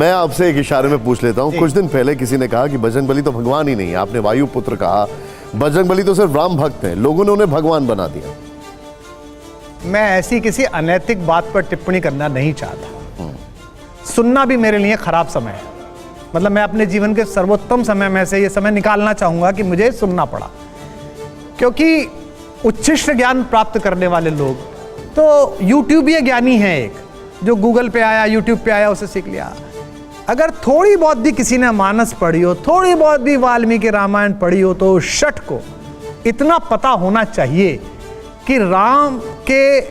मैं आपसे एक इशारे में पूछ लेता हूँ, कुछ दिन पहले किसी ने कहा कि बजरंगबली तो भगवान ही नहीं है, आपने वायु पुत्र कहा, बजरंगबली तो सिर्फ राम भक्त हैं, लोगों ने उन्हें भगवान बना दिया। मैं ऐसी किसी अनैतिक बात पर टिप्पणी करना नहीं चाहता। सुनना भी मेरे लिए खराब समय है, मतलब मैं अपने जीवन के सर्वोत्तम समय में से ये समय निकालना चाहूंगा कि मुझे सुनना पड़ा, क्योंकि उच्छिष्ट ज्ञान प्राप्त करने वाले लोग तो यूट्यूबीय ज्ञानी हैं, एक जो गूगल पे आया, यूट्यूब पे आया, उसे सीख लिया। अगर थोड़ी बहुत भी किसी ने मानस पढ़ी हो, थोड़ी बहुत भी वाल्मीकि रामायण पढ़ी हो, तो शठ को इतना पता होना चाहिए कि राम के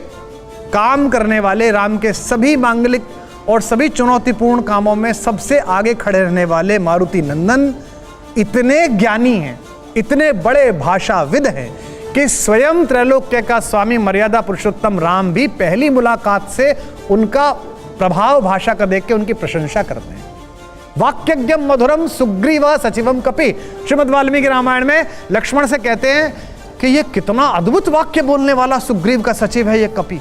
काम करने वाले, राम के सभी मांगलिक और सभी चुनौतीपूर्ण कामों में सबसे आगे खड़े रहने वाले मारुति नंदन इतने ज्ञानी हैं, इतने बड़े भाषाविद हैं कि स्वयं त्रैलोक्य का स्वामी मर्यादा पुरुषोत्तम राम भी पहली मुलाकात से उनका प्रभाव भाषा का देख के उनकी प्रशंसा करते हैं। वाक्यज्ञम मधुरम सुग्रीव सचिवम कपि, श्रीमद् वाल्मीकि रामायण में लक्ष्मण से कहते हैं कि ये कितना अद्भुत वाक्य बोलने वाला सुग्रीव का सचिव है ये कपि,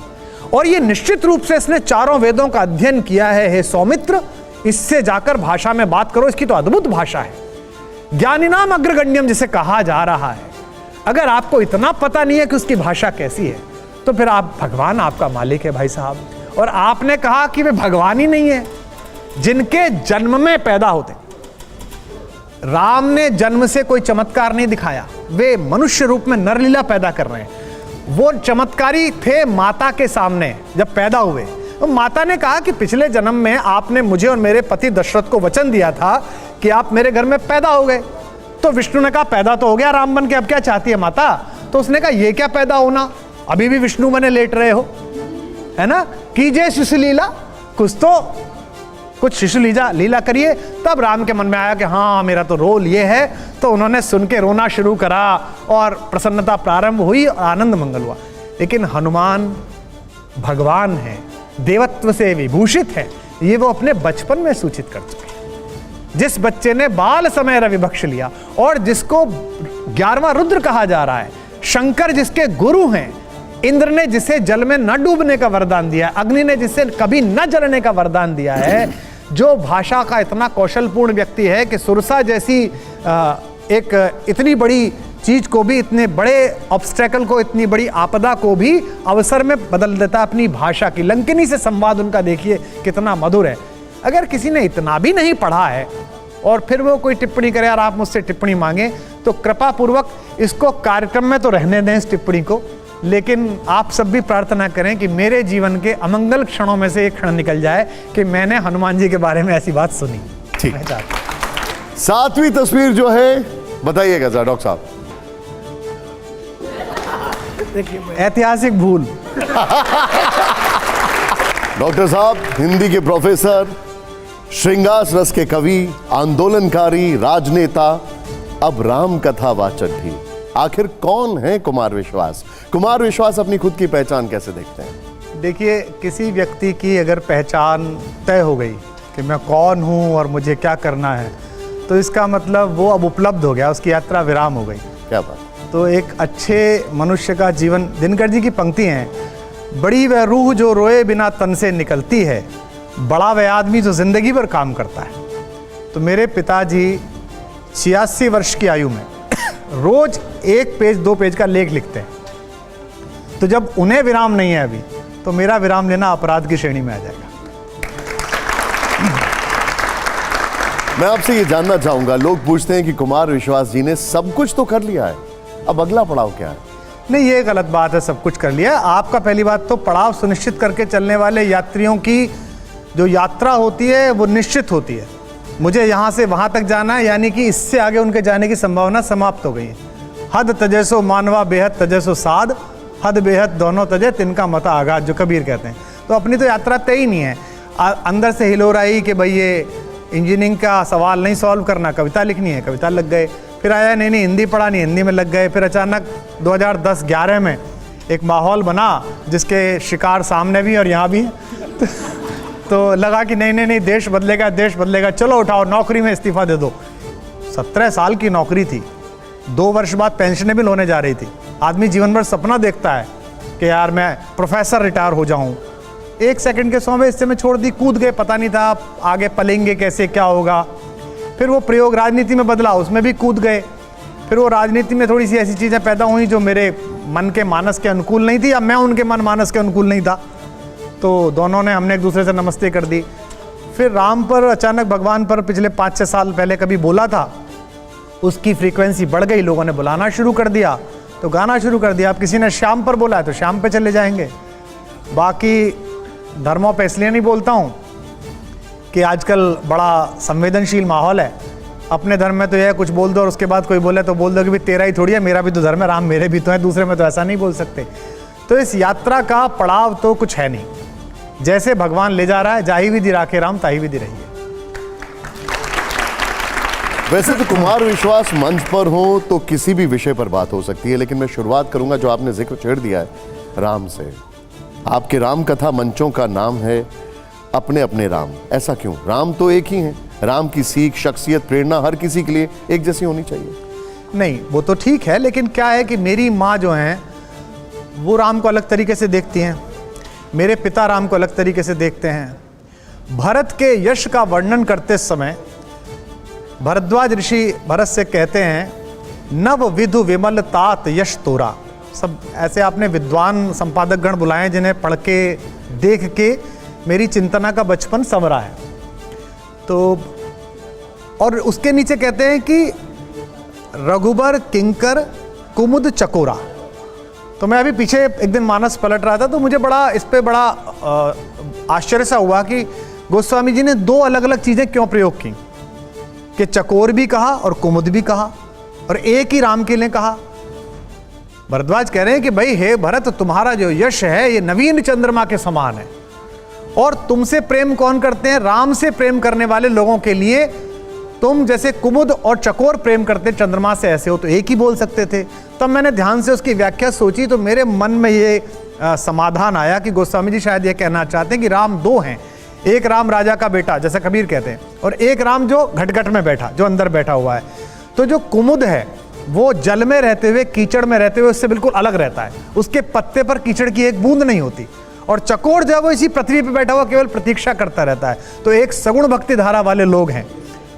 और ये निश्चित रूप से इसने चारों वेदों का अध्ययन किया है, हे सौमित्र, इससे जाकर भाषा में बात करो, इसकी तो अद्भुत भाषा है। ज्ञानिनाम अग्रगण्यम जिसे कहा जा रहा है, अगर आपको इतना पता नहीं है कि उसकी भाषा कैसी है, तो फिर आप, भगवान आपका मालिक है भाई साहब। और आपने कहा कि वे भगवान ही नहीं है, जिनके जन्म में पैदा होते। राम ने जन्म से कोई चमत्कार नहीं दिखाया, वे मनुष्य रूप में नरलीला पैदा कर रहे हैं। वो चमत्कारी थे माता के सामने जब पैदा हुए, तो माता ने कहा कि पिछले जन्म में आपने मुझे और मेरे पति दशरथ को वचन दिया था कि आप मेरे घर में पैदा हो गए। तो विष्णु ने कहा पैदा तो हो गया राम बन के, अब क्या चाहती है माता? तो उसने कहा ये क्या पैदा होना, अभी भी विष्णु बने लेट रहे हो, है ना, कीजिए शिशु लीला, कुछ शिशु लीला करिए। तब राम के मन में आया कि हाँ मेरा तो रोल ये है, तो उन्होंने सुन के रोना शुरू करा और प्रसन्नता प्रारंभ हुई, आनंद मंगल हुआ। लेकिन हनुमान भगवान है, देवत्व से विभूषित है, ये वो अपने बचपन में सूचित कर चुके हैं। जिस बच्चे ने बाल समय रविभक्ष लिया और जिसको 11वां रुद्र कहा जा रहा है, शंकर जिसके गुरु हैं, इंद्र ने जिसे जल में न डूबने का वरदान दिया है, अग्नि ने जिसे कभी न जलने का वरदान दिया है, जो भाषा का इतना कौशलपूर्ण व्यक्ति है कि सुरसा जैसी एक इतनी बड़ी चीज को भी, इतने बड़े ऑब्स्टेकल को, इतनी बड़ी आपदा को भी अवसर में बदल देता अपनी भाषा की। लंकिनी से संवाद उनका देखिए कितना मधुर है। अगर किसी ने इतना भी नहीं पढ़ा है और फिर वो कोई टिप्पणी करे और आप मुझसे टिप्पणी मांगे, तो कृपा पूर्वक इसको कार्यक्रम में तो रहने दें इस टिप्पणी को, लेकिन आप सब भी प्रार्थना करें कि मेरे जीवन के अमंगल क्षणों में से एक क्षण निकल जाए कि मैंने हनुमान जी के बारे में ऐसी बात सुनी। ठीक, 7वीं तस्वीर जो है बताइएगा जरा डॉक्टर साहब। ऐतिहासिक भूल। डॉक्टर साहब हिंदी के प्रोफेसर, श्रृंगार रस के कवि, आंदोलनकारी, राजनेता, अब राम कथावाचक भी। आखिर कौन है कुमार विश्वास? कुमार विश्वास अपनी खुद की पहचान कैसे देखते हैं? देखिए, किसी व्यक्ति की अगर पहचान तय हो गई कि मैं कौन हूं और मुझे क्या करना है, तो इसका मतलब वो अब उपलब्ध हो गया, उसकी यात्रा विराम हो गई। क्या बात। तो एक अच्छे मनुष्य का जीवन, दिनकर जी की पंक्ति हैं, बड़ी वह रूह जो रोए बिना तन से निकलती है, बड़ा वह आदमी जो जिंदगी भर काम करता है। तो मेरे पिताजी 86 वर्ष की आयु में रोज 1 पेज 2 पेज का लेख लिखते हैं। तो जब उन्हें विराम नहीं है अभी, तो मेरा विराम लेना अपराध की श्रेणी में आ जाएगा। मैं आपसे ये जानना चाहूंगा, लोग पूछते हैं कि कुमार विश्वास जी ने सब कुछ तो कर लिया है, अब अगला पड़ाव क्या है? नहीं, ये गलत बात है, सब कुछ कर लिया। आपका पहली बात तो पड़ाव सुनिश्चित करके चलने वाले यात्रियों की जो यात्रा होती है वो निश्चित होती है। मुझे यहाँ से वहाँ तक जाना है, यानी कि इससे आगे उनके जाने की संभावना समाप्त हो गई है। हद तजैसो मानवा बेहद तजैसो साध, हद बेहद दोनों तजे तिनका मता आगाज, जो कबीर कहते हैं। तो अपनी तो यात्रा तय ही नहीं है। अंदर से हिलोराई कि भाई ये इंजीनियरिंग का सवाल नहीं सॉल्व करना, कविता लिखनी है, कविता लग गए। फिर आया नहीं हिंदी पढ़ा, नहीं हिंदी में लग गए। फिर अचानक 2010-11 में एक माहौल बना जिसके शिकार सामने भी और यहाँ भी तो लगा कि नहीं देश बदलेगा, देश बदलेगा, चलो उठाओ नौकरी में इस्तीफा दे दो। 17 साल की नौकरी थी, 2 वर्ष बाद पेंशनेबल होने जा रही थी। आदमी जीवन भर सपना देखता है कि यार मैं प्रोफेसर रिटायर हो जाऊं, 1 सेकंड के 100वें हिस्से में छोड़ दी, कूद गए, पता नहीं था आगे पलेंगे कैसे, क्या होगा। फिर वो प्रयोग राजनीति में बदला, उसमें भी कूद गए। फिर वो राजनीति में थोड़ी सी ऐसी चीज़ें पैदा हुई जो मेरे मन के मानस के अनुकूल नहीं थी, या मैं उनके मन मानस के अनुकूल नहीं था, तो दोनों ने हमने एक दूसरे से नमस्ते कर दी। फिर राम पर अचानक, भगवान पर पिछले 5-6 साल पहले कभी बोला था, उसकी फ्रीक्वेंसी बढ़ गई, लोगों ने बुलाना शुरू कर दिया तो गाना शुरू कर दिया। अब किसी ने श्याम पर बोला है तो श्याम पे चले जाएंगे। बाकी धर्मों पे इसलिए नहीं बोलता हूँ कि आजकल बड़ा संवेदनशील माहौल है। अपने धर्म में तो यह कुछ बोल दो और उसके बाद कोई बोले तो बोल दो कि भाई तेरा ही थोड़ी है, मेरा भी तो धर्म है, राम मेरे भी तो है, दूसरे में तो ऐसा नहीं बोल सकते। तो इस यात्रा का पड़ाव तो कुछ है नहीं, जैसे भगवान ले जा रहा है, जाही विधि राखे राम ताही विधि रही है। वैसे तो कुमार विश्वास मंच पर हो तो किसी भी विषय पर बात हो सकती है, लेकिन मैं शुरुआत करूंगा जो आपने जिक्र छेड़ दिया है, राम से। आपके राम कथा मंचों का नाम है अपने अपने राम। ऐसा क्यों? राम तो एक ही है, राम की सीख, शख्सियत, प्रेरणा हर किसी के लिए एक जैसी होनी चाहिए। नहीं, वो तो ठीक है, लेकिन क्या है कि मेरी माँ जो हैं वो राम को अलग तरीके से देखती हैं, मेरे पिता राम को अलग तरीके से देखते हैं। भरत के यश का वर्णन करते समय भरद्वाज ऋषि भरत से कहते हैं, नव विधु विमल तात यश तोरा। सब ऐसे आपने विद्वान संपादक गण बुलाए जिन्हें पढ़ के देख के मेरी चिंतना का बचपन संवरा है। तो और उसके नीचे कहते हैं कि रघुबर किंकर कुमुद चकोरा। तो मैं अभी पीछे एक दिन मानस पलट रहा था तो मुझे बड़ा इस पे बड़ा आश्चर्य सा हुआ कि गोस्वामी जी ने 2 अलग अलग चीज़ें क्यों प्रयोग की, कि चकोर भी कहा और कुमुद भी कहा और एक ही राम के लिए कहा। भरद्वाज कह रहे हैं कि भाई हे भरत, तुम्हारा जो यश है ये नवीन चंद्रमा के समान है, और तुमसे प्रेम कौन करते हैं? राम से प्रेम करने वाले लोगों के लिए तुम जैसे कुमुद और चकोर प्रेम करते चंद्रमा से ऐसे हो, तो एक ही बोल सकते थे। तब मैंने ध्यान से उसकी व्याख्या सोची तो मेरे मन में ये समाधान आया कि गोस्वामी जी शायद ये कहना चाहते हैं कि राम 2 हैं, एक राम राजा का बेटा जैसा कबीर कहते हैं, और एक राम जो घट में बैठा, जो अंदर बैठा हुआ है। तो जो कुमुद है वो जल में रहते हुए, कीचड़ में रहते हुए उससे बिल्कुल अलग रहता है, उसके पत्ते पर कीचड़ की एक बूंद नहीं होती। और चकोर जो है वो इसी पृथ्वी पे बैठा हुआ केवल प्रतीक्षा करता रहता है। तो एक सगुण भक्ति धारा वाले लोग हैं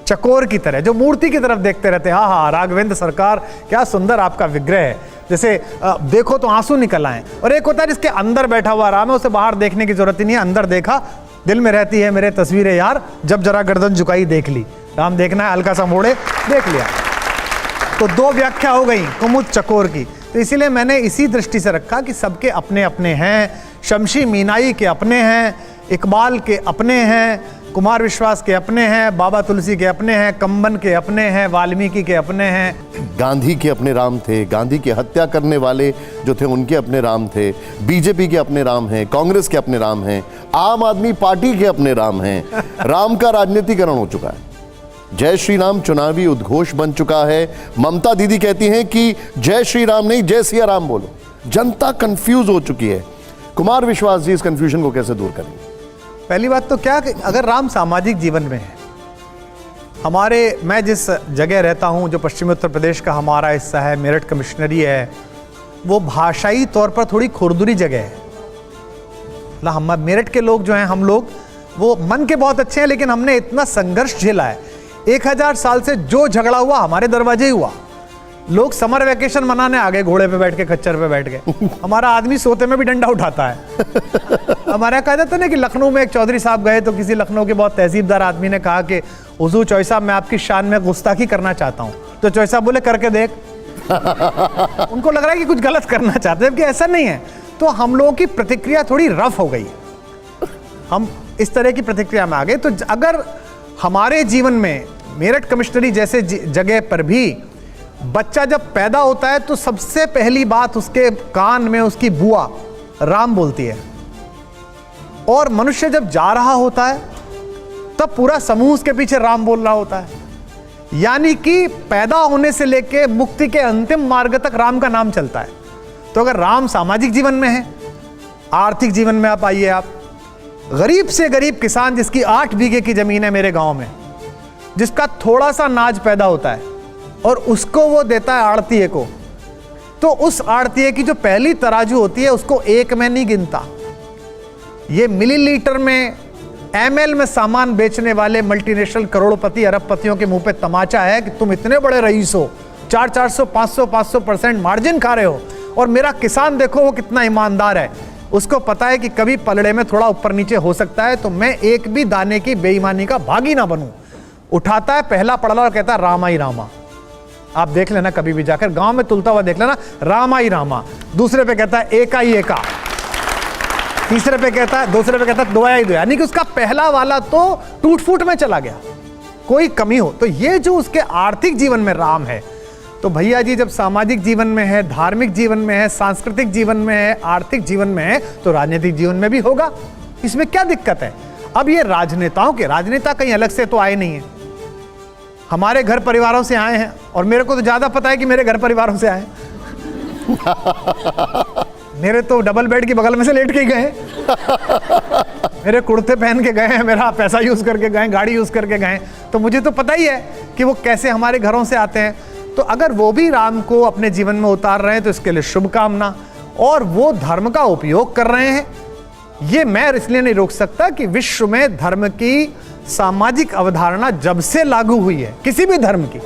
चकोर की तरह, जो मूर्ति की तरफ देखते रहते हैं। हाँ, राघवेंद्र सरकार क्या सुंदर आपका विग्रह है, जैसे देखो तो आंसू निकल आए। और एक होता है जिसके अंदर बैठा हुआ राम है, उसे बाहर देखने की जरूरत ही नहीं है, अंदर देखा, दिल में रहती है मेरे तस्वीरें यार, जब जरा गर्दन झुकाई देख ली। राम देखना है, हल्का सा मोड़े, देख लिया। तो 2 व्याख्या हो गई कुमुद चकोर की। तो इसीलिए मैंने इसी दृष्टि से रखा कि सबके अपने अपने हैं। शमशी मीनाई के अपने हैं, इकबाल के अपने हैं, कुमार विश्वास के अपने हैं, बाबा तुलसी के अपने हैं, कंबन के अपने हैं, वाल्मीकि के अपने हैं। गांधी के अपने राम थे, गांधी की हत्या करने वाले जो थे उनके अपने राम थे, बीजेपी के अपने राम हैं, कांग्रेस के अपने राम हैं, आम आदमी पार्टी के अपने राम हैं। राम का राजनीतिकरण हो चुका है। जय श्री राम चुनावी उद्घोष बन चुका है। ममता दीदी कहती हैं कि जय श्री राम नहीं, जय सिया राम बोलो। जनता कंफ्यूज हो चुकी है। कुमार विश्वास जी इस कंफ्यूजन को कैसे दूर करेंगे? पहली बात तो क्या, अगर राम सामाजिक जीवन में है, मैं जिस जगह रहता हूं, जो पश्चिमी उत्तर प्रदेश का हमारा हिस्सा है, मेरठ कमिश्नरी है, वो भाषाई तौर पर थोड़ी खुरदुरी जगह है। हम मेरठ के लोग जो हैं, हम लोग वो मन के बहुत अच्छे हैं, लेकिन हमने इतना संघर्ष झेला है। 1000 साल से जो झगड़ा हुआ हमारे दरवाजे ही हुआ। लोग समर वेकेशन मनाने आ गए, घोड़े पे बैठ के, खच्चर पे बैठ के। हमारा आदमी सोते में भी डंडा उठाता है। हमारा कहा जाता ना कि लखनऊ में एक चौधरी साहब गए तो किसी लखनऊ के बहुत तहसीबदार आदमी ने कहा कि हुजूर चौधरी साहब, मैं आपकी शान में गुस्ताखी करना चाहता हूँ। तो चौधरी साहब बोले करके देख। उनको लग रहा है कि कुछ गलत करना चाहते हैं, जबकि ऐसा नहीं है। तो हम लोगों की प्रतिक्रिया थोड़ी रफ हो गई, हम इस तरह की प्रतिक्रिया में आ गए। तो अगर हमारे जीवन में मेरठ कमिश्नरी जैसे जगह पर भी बच्चा जब पैदा होता है तो सबसे पहली बात उसके कान में उसकी बुआ राम बोलती है, और मनुष्य जब जा रहा होता है तब पूरा समूह उसके पीछे राम बोल रहा होता है। यानी कि पैदा होने से लेके मुक्ति के अंतिम मार्ग तक राम का नाम चलता है। तो अगर राम सामाजिक जीवन में है, आर्थिक जीवन में आप आइए, आप गरीब से गरीब किसान जिसकी 8 बीघे की जमीन है मेरे गांव में, जिसका थोड़ा सा नाज पैदा होता है और उसको वो देता है आड़तीये को, तो उस आड़तीये की जो पहली तराजू होती है उसको 1 में नहीं गिनता, ये मिलीलीटर में, एमएल में सामान बेचने वाले मल्टीनेशनल करोड़पति अरबपतियों के मुंह पे तमाचा है कि तुम इतने बड़े रईस हो, 400 500% मार्जिन खा रहे हो, और मेरा किसान देखो वो कितना ईमानदार है, उसको पता है कि कभी पलड़े में थोड़ा ऊपर नीचे हो सकता है, तो मैं एक भी दाने की बेईमानी का भागी ना बनूं। उठाता है पहला पड़ला और कहता है रामा ही रामा। आप देख लेना कभी भी जाकर गांव में तुलता हुआ देख लेना, रामा ही रामा। दूसरे पे कहता है एका ही एका, तीसरे पे कहता है, दूसरे पे कहता है दोया ही दोया, यानी कि उसका पहला वाला तो टूट फूट में चला गया, कोई कमी हो। तो ये जो उसके आर्थिक जीवन में राम है, तो भैया जी जब सामाजिक जीवन में है, धार्मिक जीवन में है, सांस्कृतिक जीवन में है, आर्थिक जीवन में है, तो राजनीतिक जीवन में भी होगा। इसमें क्या दिक्कत है? अब ये राजनेताओं के, राजनेता कहीं अलग से तो आए नहीं है, हमारे घर परिवारों से आए हैं, और मेरे को तो ज्यादा पता है कि मेरे घर परिवारों से आए मेरे तो डबल बेड की बगल में से लेट के गए मेरे कुर्ते पहन के गए हैं, मेरा पैसा यूज करके गए, गाड़ी यूज करके गए, तो मुझे तो पता ही है कि वो कैसे हमारे घरों से आते हैं। तो अगर वो भी राम को अपने जीवन में उतार रहे हैं तो इसके लिए शुभकामना, और वो धर्म का उपयोग कर रहे हैं, ये मैं इसलिए नहीं रोक सकता कि विश्व में धर्म की सामाजिक अवधारणा जब से लागू हुई है किसी भी धर्म की,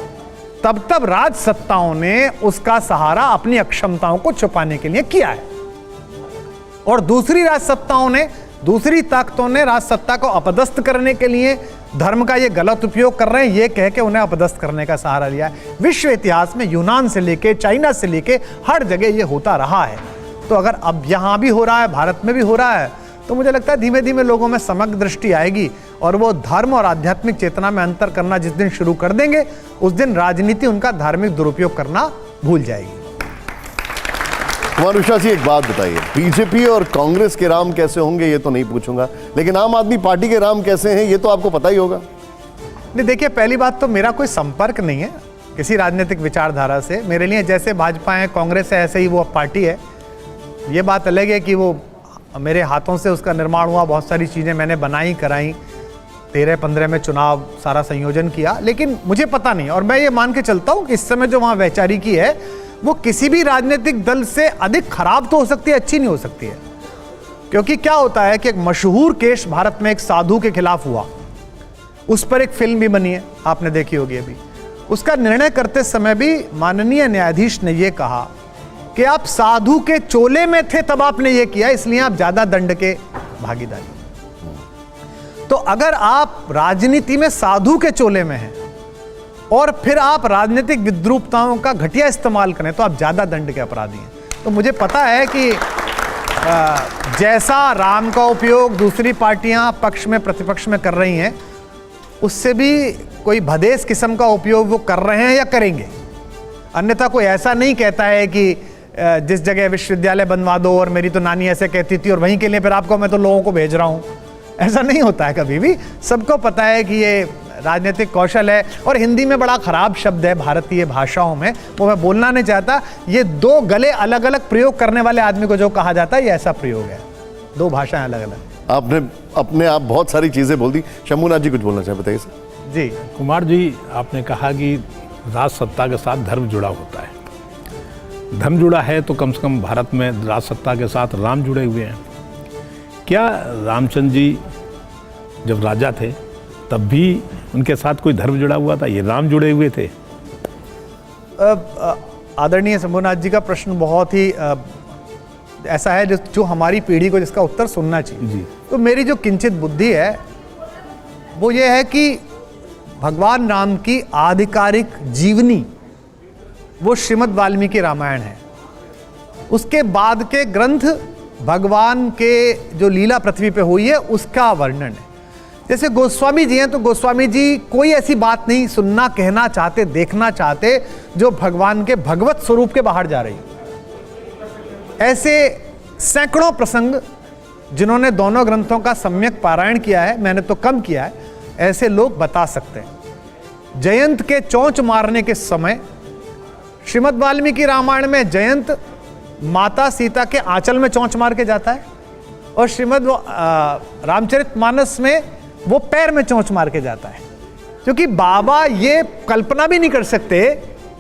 तब तब राज सत्ताओं ने उसका सहारा अपनी अक्षमताओं को छुपाने के लिए किया है, और दूसरी राज सत्ताओं ने, दूसरी ताकतों ने राज सत्ता को अपदस्थ करने के लिए धर्म का ये गलत उपयोग कर रहे हैं, ये कह के उन्हें अपदस्थ करने का सहारा लिया है। विश्व इतिहास में यूनान से लेके चाइना से लेके हर जगह ये होता रहा है। तो अगर अब यहां भी हो रहा है, भारत में भी हो रहा है, तो मुझे लगता है धीमे धीमे लोगों में समग्र दृष्टि आएगी, और वो धर्म और आध्यात्मिक चेतना में अंतर करना जिस दिन शुरू कर देंगे, उस दिन राजनीति उनका धार्मिक दुरुपयोग करना भूल जाएगी। कुमार विश्वास जी, एक बात बताइए, बीजेपी और कांग्रेस के राम कैसे होंगे ये तो नहीं पूछूंगा, लेकिन आम आदमी पार्टी के राम कैसे हैं ये तो आपको पता ही होगा। नहीं, देखिए, पहली बात तो मेरा कोई संपर्क नहीं है किसी राजनीतिक विचारधारा से। मेरे लिए जैसे भाजपा है, कांग्रेस है, ऐसे ही वो पार्टी है। ये बात अलग है कि वो मेरे हाथों से उसका निर्माण हुआ, बहुत सारी चीज़ें मैंने बनाई कराई, 13-15 में चुनाव सारा संयोजन किया, लेकिन मुझे पता नहीं। और मैं ये मान के चलता हूँ कि इस समय जो वहाँ वैचारिकी है वो किसी भी राजनीतिक दल से अधिक खराब तो हो सकती है, अच्छी नहीं हो सकती है। क्योंकि क्या होता है कि एक मशहूर केस भारत में एक साधु के खिलाफ हुआ, उस पर एक फिल्म भी बनी है, आपने देखी होगी अभी। उसका निर्णय करते समय भी माननीय न्यायाधीश ने यह कहा कि आप साधु के चोले में थे तब आपने ये किया, इसलिए आप ज्यादा दंड के भागीदारी। तो अगर आप राजनीति में साधु के चोले में हैं और फिर आप राजनीतिक विद्रूपताओं का घटिया इस्तेमाल करें तो आप ज्यादा दंड के अपराधी हैं। तो मुझे पता है कि जैसा राम का उपयोग दूसरी पार्टियां पक्ष में प्रतिपक्ष में कर रही हैं, उससे भी कोई भदेस किस्म का उपयोग वो कर रहे हैं या करेंगे। अन्यथा कोई ऐसा नहीं कहता है कि जिस जगह विश्वविद्यालय बनवा दो, और मेरी तो नानी ऐसे कहती थी और वहीं के लिए फिर आपको मैं तो लोगों को भेज रहा हूं। ऐसा नहीं होता है कभी भी। सबको पता है कि ये राजनीतिक कौशल है, और हिंदी में बड़ा खराब शब्द है भारतीय भाषाओं में, वो मैं बोलना नहीं चाहता। ये दो गले अलग अलग प्रयोग करने वाले आदमी को जो कहा जाता है, ये ऐसा प्रयोग है, दो भाषाएं अलग अलग। आपने अपने आप बहुत सारी चीजें बोल दी। शंभूनाथ जी कुछ बोलना चाहे, बताइए सर। जी कुमार जी, आपने कहा कि राज सत्ता के साथ धर्म जुड़ा होता है। धर्म जुड़ा है तो कम से कम भारत में राज सत्ता के साथ राम जुड़े हुए हैं। क्या रामचंद्र जी जब राजा थे तब भी उनके साथ कोई धर्म जुड़ा हुआ था? ये राम जुड़े हुए थे? आदरणीय शंभूनाथ जी का प्रश्न बहुत ही ऐसा है जो हमारी पीढ़ी को जिसका उत्तर सुनना चाहिए जी। तो मेरी जो किंचित बुद्धि है वो ये है कि भगवान राम की आधिकारिक जीवनी वो श्रीमद् वाल्मीकि रामायण है। उसके बाद के ग्रंथ भगवान के जो लीला पृथ्वी पे हुई है उसका वर्णन है। जैसे गोस्वामी जी हैं, तो गोस्वामी जी कोई ऐसी बात नहीं सुनना, कहना चाहते, देखना चाहते जो भगवान के भगवत स्वरूप के बाहर जा रही है। ऐसे सैकड़ों प्रसंग जिन्होंने दोनों ग्रंथों का सम्यक पारायण किया है, मैंने तो कम किया है, ऐसे लोग बता सकते हैं। जयंत के चोंच मारने के समय श्रीमद् वाल्मीकि रामायण में जयंत माता सीता के आंचल में चोंच मार के जाता है, और श्रीमद् रामचरितमानस में वो पैर में चोंच मार के जाता है। क्योंकि बाबा ये कल्पना भी नहीं कर सकते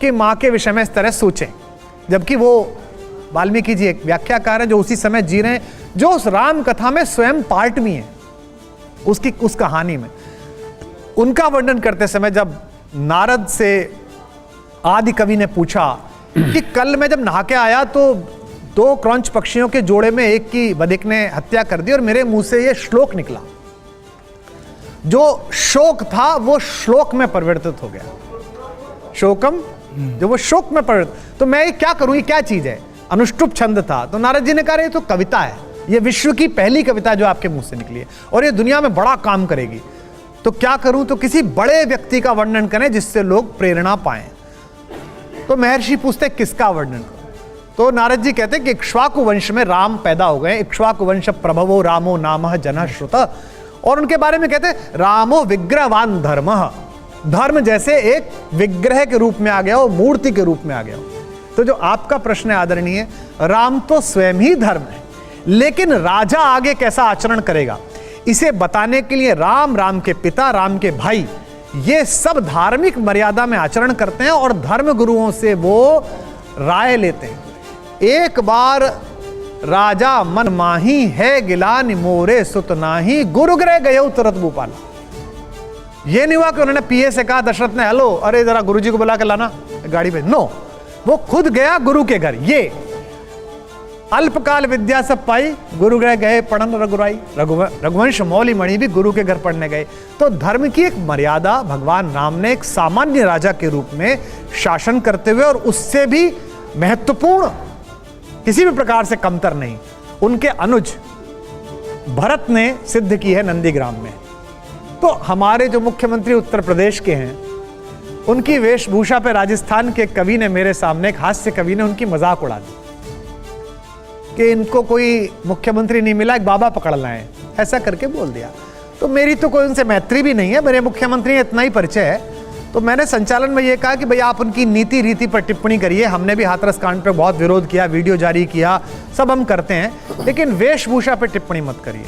कि माँ के विषय में इस तरह सोचें, जबकि वो वाल्मीकि जी एक व्याख्याकार हैं जो उसी समय जी रहे हैं, जो उस राम कथा में स्वयं पार्ट भी हैं, उस कहानी में। उनका वर्णन करते समय जब नारद से आदि कवि ने पूछा कि कल मैं जब नहा के आया तो 2 क्रौंच पक्षियों के जोड़े में एक की बधिक ने हत्या कर दी और मेरे मुंह से ये श्लोक निकला, जो शोक था वो श्लोक में परिवर्तित हो गया। शोकम, जो वो शोक में परिवर्तित, तो मैं ये क्या करूं, ये क्या चीज है? अनुष्टुप छंद था। तो नारद जी ने कहा ये तो कविता है, ये विश्व की पहली कविता जो आपके मुंह से निकली है और ये दुनिया में बड़ा काम करेगी। तो क्या करूं? तो किसी बड़े व्यक्ति का वर्णन करें जिससे लोग प्रेरणा पाएं। तो महर्षि पूछते किसका वर्णन करूं? तो नारद जी कहते कि इक्ष्वाकु वंश में राम पैदा हो गए, इक्ष्वाकु वंश प्रभवो रामो नामः जनः श्रुत, और उनके बारे में कहते रामो विग्रहवान धर्मः, धर्म जैसे एक विग्रह के रूप में आ गया हो, मूर्ति के रूप में आ गया हो। तो जो आपका प्रश्न है आदरणीय, राम तो स्वयं ही धर्म है, लेकिन राजा आगे कैसा आचरण करेगा इसे बताने के लिए राम, राम के पिता, राम के भाई, ये सब धार्मिक मर्यादा में आचरण करते हैं और धर्म गुरुओं से वो राय लेते हैं। एक बार राजा मन माही है गिलानि मोरे सुत नाही, गुरुग्रह गए तुरत भूपाला। ये नहीं हुआ कि उन्होंने पीए से कहा दशरथ ने, हेलो अरे जरा गुरुजी को बुला के लाना गाड़ी पे, नो, वो खुद गया गुरु के घर। ये अल्पकाल विद्या सब पाई, गुरुग्रह गए पढ़न रघुराई, रघुवंश मौली मणि भी गुरु के घर पढ़ने गए। तो धर्म की एक मर्यादा भगवान राम ने एक सामान्य राजा के रूप में शासन करते हुए, और उससे भी महत्वपूर्ण, किसी भी प्रकार से कमतर नहीं, उनके अनुज भरत ने सिद्ध की है नंदीग्राम में। तो हमारे जो मुख्यमंत्री उत्तर प्रदेश के हैं, उनकी वेशभूषा पे राजस्थान के कवि ने, मेरे सामने एक हास्य कवि ने उनकी मजाक उड़ा दी कि इनको कोई मुख्यमंत्री नहीं मिला, एक बाबा पकड़ लाए, ऐसा करके बोल दिया। तो मेरी तो कोई उनसे मैत्री भी नहीं है, मेरे मुख्यमंत्री इतना ही परिचय है। तो मैंने संचालन में ये कहा कि भाई आप उनकी नीति रीति पर टिप्पणी करिए, हमने भी हाथरस कांड पे बहुत विरोध किया, वीडियो जारी किया, सब हम करते हैं, लेकिन वेशभूषा पे टिप्पणी मत करिए,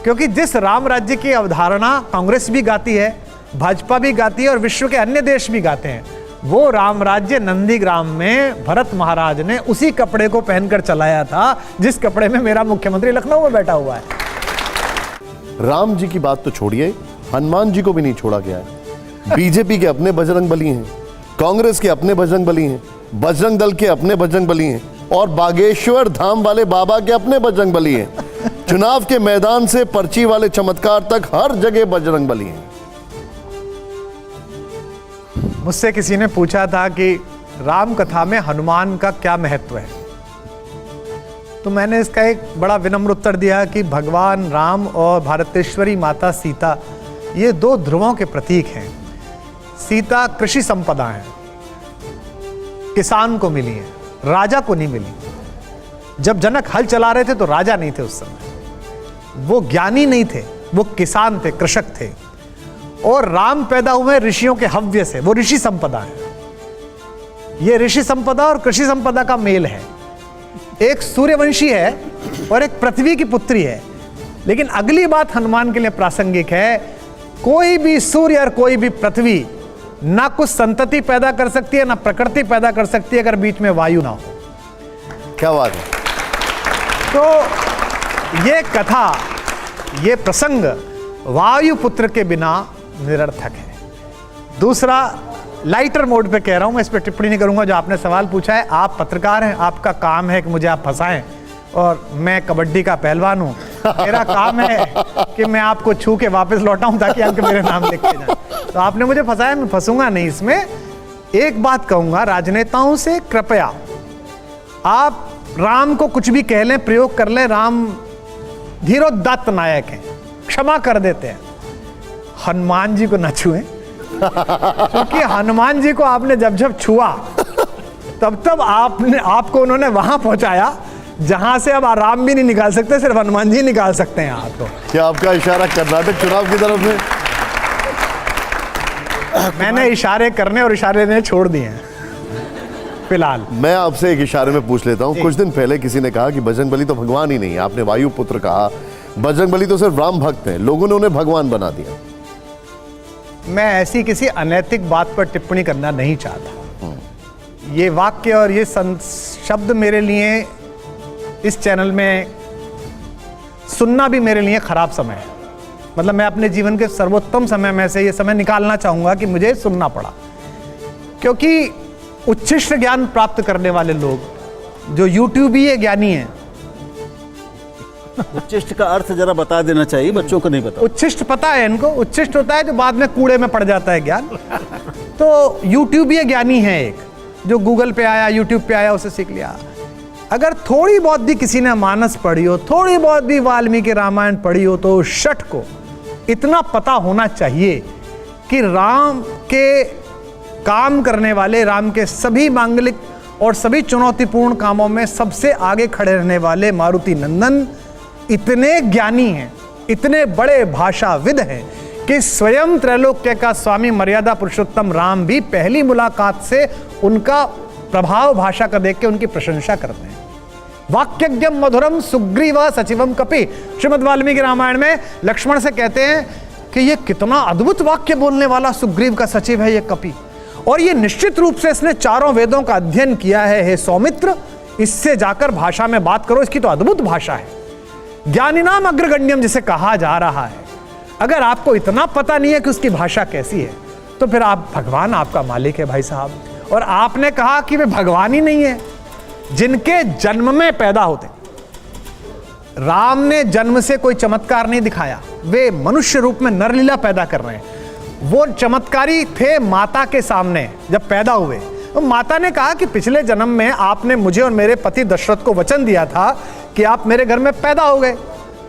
क्योंकि जिस राम राज्य की अवधारणा कांग्रेस भी गाती है, भाजपा भी गाती है और विश्व के अन्य देश भी गाते हैं, वो राम राज्य नंदीग्राम में भरत महाराज ने उसी कपड़े को पहनकर चलाया था जिस कपड़े में मेरा मुख्यमंत्री लखनऊ में बैठा हुआ है। राम जी की बात तो छोड़िए, हनुमान जी को भी नहीं छोड़ा गया है। बीजेपी के अपने बजरंग बली हैं, कांग्रेस के अपने बजरंग बली हैं, बजरंग दल के अपने बजरंग बली हैं, और बागेश्वर धाम वाले बाबा के अपने बजरंग बली हैं। चुनाव के मैदान से पर्ची वाले चमत्कार तक हर जगह बजरंग बली हैं। मुझसे किसी ने पूछा था कि राम कथा में हनुमान का क्या महत्व है, तो मैंने इसका एक बड़ा विनम्र उत्तर दिया कि भगवान राम और भारतेश्वरी माता सीता ये 2 ध्रुवों के प्रतीक हैं। सीता कृषि संपदा है, किसान को मिली है, राजा को नहीं मिली। जब जनक हल चला रहे थे तो राजा नहीं थे उस समय, वो ज्ञानी नहीं थे, वो किसान थे, कृषक थे। और राम पैदा हुए ऋषियों के हव्य से, वो ऋषि संपदा है। ये ऋषि संपदा और कृषि संपदा का मेल है। एक सूर्यवंशी है और एक पृथ्वी की पुत्री है। लेकिन अगली बात हनुमान के लिए प्रासंगिक है, कोई भी सूर्य और कोई भी पृथ्वी ना कुछ संतति पैदा कर सकती है, ना प्रकृति पैदा कर सकती है अगर बीच में वायु ना हो। क्या बात है। तो ये कथा, ये प्रसंग वायु पुत्र के बिना निरर्थक है। दूसरा, लाइटर मोड पे कह रहा हूं मैं, इस पर टिप्पणी नहीं करूंगा। जो आपने सवाल पूछा है, आप पत्रकार हैं, आपका काम है कि मुझे आप फंसाएं, और मैं कबड्डी का पहलवान हूं, मेरा काम है कि मैं आपको छू के वापस लौटाऊं ताकि अंक मेरे नाम लिखे जाए। तो आपने मुझे फंसाया, मैं फंसूंगा नहीं इसमें। एक बात कहूंगा राजनेताओं से, कृपया आप राम को कुछ भी कह लें, प्रयोग कर लें, राम धीरोदात्त नायक हैं, क्षमा कर देते हैं, हनुमान जी को न छुएं। क्योंकि हनुमान जी को आपने जब जब छुआ तब आपको उन्होंने वहां पहुंचाया जहां से अब राम भी नहीं निकाल सकते, सिर्फ हनुमान जी निकाल सकते हैं आपको। क्या आपका इशारा कर्नाटक चुनाव की तरफ है? मैंने इशारे करने और इशारे देने छोड़ दिए हैं फिलहाल। मैं आपसे एक इशारे में पूछ लेता हूं। कुछ दिन पहले किसी ने कहा कि बजरंग बली तो भगवान ही नहीं, आपने वायु पुत्र कहा, बजरंग बली तो सिर्फ राम भक्त हैं, लोगों ने उन्हें भगवान बना दिया। मैं ऐसी किसी अनैतिक बात पर टिप्पणी करना नहीं चाहता। ये वाक्य और ये शब्द मेरे लिए इस चैनल में सुनना भी मेरे लिए खराब समय है। मतलब मैं अपने जीवन के सर्वोत्तम समय में से ये समय निकालना चाहूंगा कि मुझे सुनना पड़ा, क्योंकि उच्छिष्ट ज्ञान प्राप्त करने वाले लोग जो यूट्यूबीय ज्ञानी हैं। उच्छिष्ट का अर्थ जरा बता देना चाहिए, बच्चों को नहीं पता। उच्छिष्ट पता है इनको, उच्छिष्ट होता है जो बाद में कूड़े में पड़ जाता है ज्ञान। तो यूट्यूबीय ज्ञानी है एक, जो गूगल पे आया, यूट्यूब पे आया, उसे सीख लिया। अगर थोड़ी बहुत भी किसी ने मानस पढ़ी हो, थोड़ी बहुत भी वाल्मीकि रामायण पढ़ी हो, तो शठ को इतना पता होना चाहिए कि राम के काम करने वाले, राम के सभी मांगलिक और सभी चुनौतीपूर्ण कामों में सबसे आगे खड़े रहने वाले मारुति नंदन इतने ज्ञानी हैं, इतने बड़े भाषाविद हैं कि स्वयं त्रैलोक्य का स्वामी मर्यादा पुरुषोत्तम राम भी पहली मुलाकात से उनका प्रभाव भाषा का देख के उनकी प्रशंसा करते हैं। वाक्यज्ञम मधुरम सुग्रीव सचिवम कपि, श्रीमद् वाल्मीकि रामायण में लक्ष्मण से कहते हैं कि ये कितना अद्भुत वाक्य बोलने वाला सुग्रीव का सचिव है ये कपि, और ये निश्चित रूप से इसने चारों वेदों का अध्ययन किया है। हे सौमित्र, इससे जाकर भाषा में बात करो, इसकी तो अद्भुत भाषा है। ज्ञानिनाम अग्रगण्यम जिसे कहा जा रहा है, अगर आपको इतना पता नहीं है कि उसकी भाषा कैसी है, तो फिर आप, भगवान आपका मालिक है भाई साहब। और आपने कहा कि वे भगवान ही नहीं है, जिनके जन्म में पैदा होते। राम ने जन्म से कोई चमत्कार नहीं दिखाया, वे मनुष्य रूप में नरलीला पैदा कर रहे हैं। वो चमत्कारी थे माता के सामने जब पैदा हुए। तो माता ने कहा कि पिछले जन्म में आपने मुझे और मेरे पति दशरथ को वचन दिया था कि आप मेरे घर में पैदा हो गए।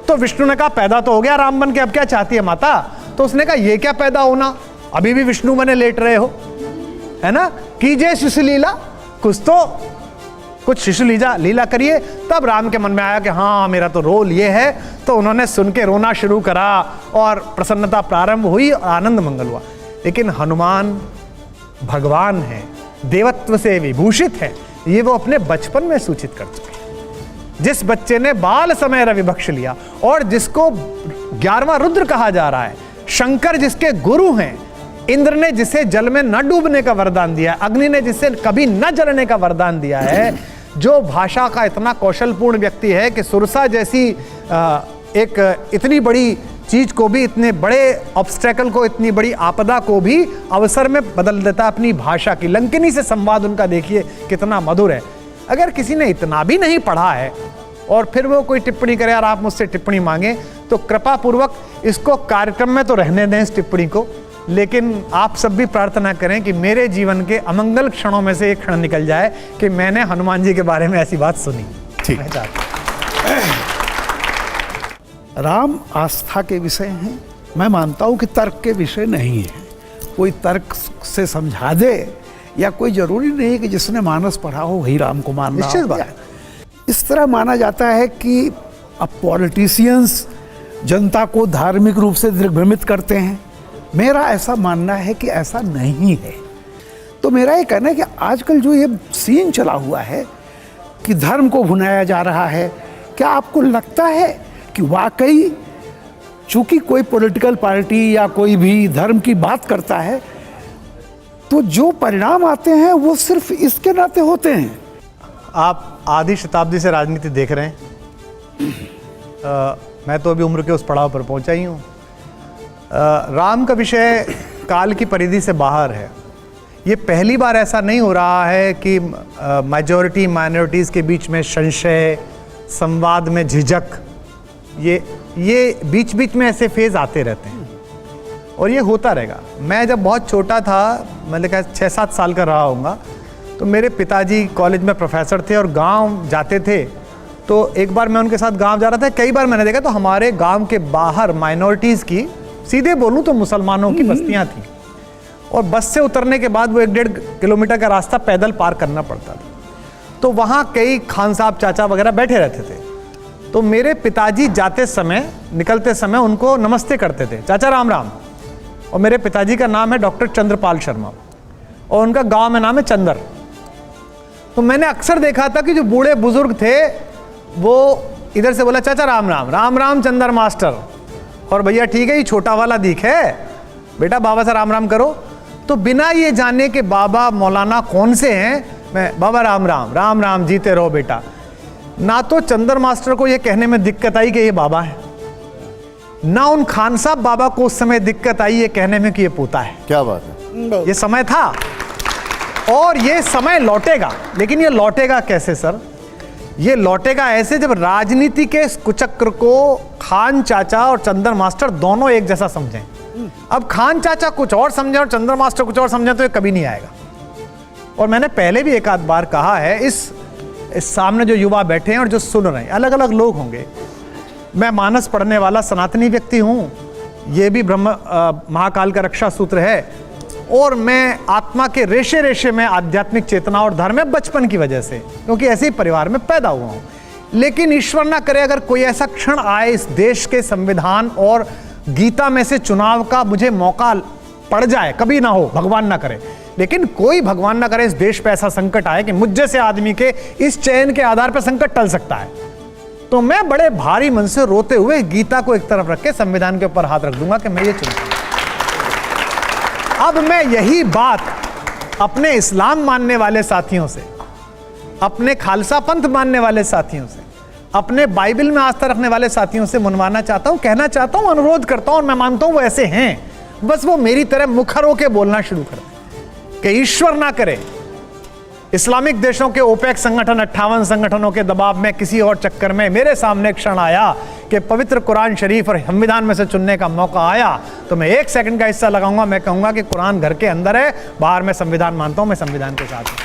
तो विष्णु ने कहा पैदा तो हो गया राम बन के, अब क्या चाहती है माता? तो उसने कहा ये क्या पैदा होना, अभी भी विष्णु बने लेट रहे हो, है ना, कीजिए शिशु लीला, कुछ शिशु लीला करिए। तब राम के मन में आया कि हाँ मेरा तो रोल ये है। तो उन्होंने सुन के रोना शुरू करा और प्रसन्नता प्रारंभ हुई, आनंद मंगल हुआ। लेकिन हनुमान भगवान है, देवत्व से विभूषित है, ये वो अपने बचपन में सूचित कर चुके हैं। जिस बच्चे ने बाल समय रवि बख्श लिया और जिसको 11वां रुद्र कहा जा रहा है, शंकर जिसके गुरु हैं, इंद्र ने जिसे जल में न डूबने का वरदान दिया, अग्नि ने जिसे कभी न जलने का वरदान दिया है, जो भाषा का इतना कौशलपूर्ण व्यक्ति है कि सुरसा जैसी एक इतनी बड़ी चीज को भी, इतने बड़े ऑब्स्टेकल को, इतनी बड़ी आपदा को भी अवसर में बदल देता अपनी भाषा की। लंकिनी से संवाद उनका देखिए कितना मधुर है। अगर किसी ने इतना भी नहीं पढ़ा है और फिर वो कोई टिप्पणी करे और आप मुझसे टिप्पणी मांगे, तो कृपा पूर्वक इसको कार्यक्रम में तो रहने दें इस टिप्पणी को, लेकिन आप सब भी प्रार्थना करें कि मेरे जीवन के अमंगल क्षणों में से एक क्षण निकल जाए कि मैंने हनुमान जी के बारे में ऐसी बात सुनी। ठीक। राम आस्था के विषय हैं। मैं मानता हूँ कि तर्क के विषय नहीं है। कोई तर्क से समझा दे या कोई जरूरी नहीं है कि जिसने मानस पढ़ा हो वही राम को मानना। निश्चित बात। इस तरह माना जाता है कि अब पॉलिटिशियंस जनता को धार्मिक रूप से दिग्भ्रमित करते हैं। मेरा ऐसा मानना है कि ऐसा नहीं है। तो मेरा ये कहना है कि आजकल जो ये सीन चला हुआ है कि धर्म को भुनाया जा रहा है, क्या आपको लगता है कि वाकई चूंकि कोई पॉलिटिकल पार्टी या कोई भी धर्म की बात करता है तो जो परिणाम आते हैं वो सिर्फ इसके नाते होते हैं? आप आधी शताब्दी से राजनीति देख रहे हैं। मैं तो अभी उम्र के उस पड़ाव पर पहुंचा ही हूँ। राम का विषय काल की परिधि से बाहर है। ये पहली बार ऐसा नहीं हो रहा है कि मेजॉरिटी माइनॉरिटीज़ के बीच में संशय, संवाद में झिझक, ये बीच बीच में ऐसे फेज आते रहते हैं और ये होता रहेगा। मैं जब बहुत छोटा था, मैंने कहा 6-7 साल का रहा होऊंगा, तो मेरे पिताजी कॉलेज में प्रोफेसर थे और गांव जाते थे। तो एक बार मैं उनके साथ गांव जा रहा था, कई बार मैंने देखा तो हमारे गांव के बाहर माइनॉरिटीज़ की, सीधे बोलूं तो मुसलमानों की बस्तियां थी और बस से उतरने के बाद वो 1-1.5 किलोमीटर का रास्ता पैदल पार करना पड़ता था। तो वहाँ कई खान साहब चाचा वगैरह बैठे रहते थे। तो मेरे पिताजी जाते समय, निकलते समय उनको नमस्ते करते थे, चाचा राम राम। और मेरे पिताजी का नाम है डॉक्टर चंद्रपाल शर्मा और उनका गांव में नाम है चंदर। तो मैंने अक्सर देखा था कि जो बूढ़े बुजुर्ग थे वो इधर से बोला चाचा राम राम, राम राम चंदर मास्टर, और भैया ठीक है ये छोटा वाला दीख है, बेटा बाबा से राम राम करो। तो बिना ये जाने कि बाबा मौलाना कौन से हैं, मैं बाबा राम राम, राम राम, जीते रहो बेटा। ना तो चंदर मास्टर को यह कहने में दिक्कत आई कि ये बाबा है, ना उन खान साहब बाबा को उस समय दिक्कत आई ये कहने में कि ये पोता है। क्या बात है। ये समय था और ये समय लौटेगा, लेकिन ये लौटेगा कैसे सर? ये लौटेगा ऐसे जब राजनीति के इस कुचक्र को खान चाचा और चंदर मास्टर दोनों एक जैसा समझें। अब खान चाचा कुछ और समझे और चंदर मास्टर कुछ और समझे तो ये कभी नहीं आएगा। और मैंने पहले भी एक आध बार कहा है, इस सामने जो युवा बैठे हैं और जो सुन रहे हैं, अलग अलग लोग होंगे। मैं मानस पढ़ने वाला सनातनी व्यक्ति हूँ, ये भी ब्रह्म महाकाल का रक्षा सूत्र है, और मैं आत्मा के रेशे रेशे में आध्यात्मिक चेतना और धर्म में बचपन की वजह से, क्योंकि ऐसे ही परिवार में पैदा हुआ हूँ। लेकिन ईश्वर ना करे अगर कोई ऐसा क्षण आए इस देश के संविधान और गीता में से चुनाव का मुझे मौका पड़ जाए, कभी ना हो, भगवान ना करे, लेकिन कोई भगवान ना करे इस देश पे ऐसा संकट आए कि मुझ जैसे आदमी के इस चयन के आधार पर संकट टल सकता है, तो मैं बड़े भारी मन से रोते हुए गीता को एक तरफ रख के संविधान के ऊपर हाथ रख दूंगा कि मैं ये चुनूंगा। अब मैं यही बात अपने इस्लाम मानने वाले साथियों से, अपने खालसा पंथ मानने वाले साथियों से, अपने बाइबल में आस्था रखने वाले साथियों से मनवाना चाहता हूं, कहना चाहता हूं, अनुरोध करता हूं, और मैं मानता हूं वो ऐसे हैं, बस वो मेरी तरह मुखर होकर बोलना शुरू कर दें कि ईश्वर ना करे इस्लामिक देशों के ओपेक संगठन 58 संगठनों के दबाव में किसी और चक्कर में मेरे सामने क्षण आया कि पवित्र कुरान शरीफ और संविधान में से चुनने का मौका आया, तो मैं 1 सेकंड का हिस्सा लगाऊंगा, मैं कहूंगा कि कुरान घर के अंदर है, बाहर मैं संविधान मानता हूं, मैं संविधान के साथ हूं।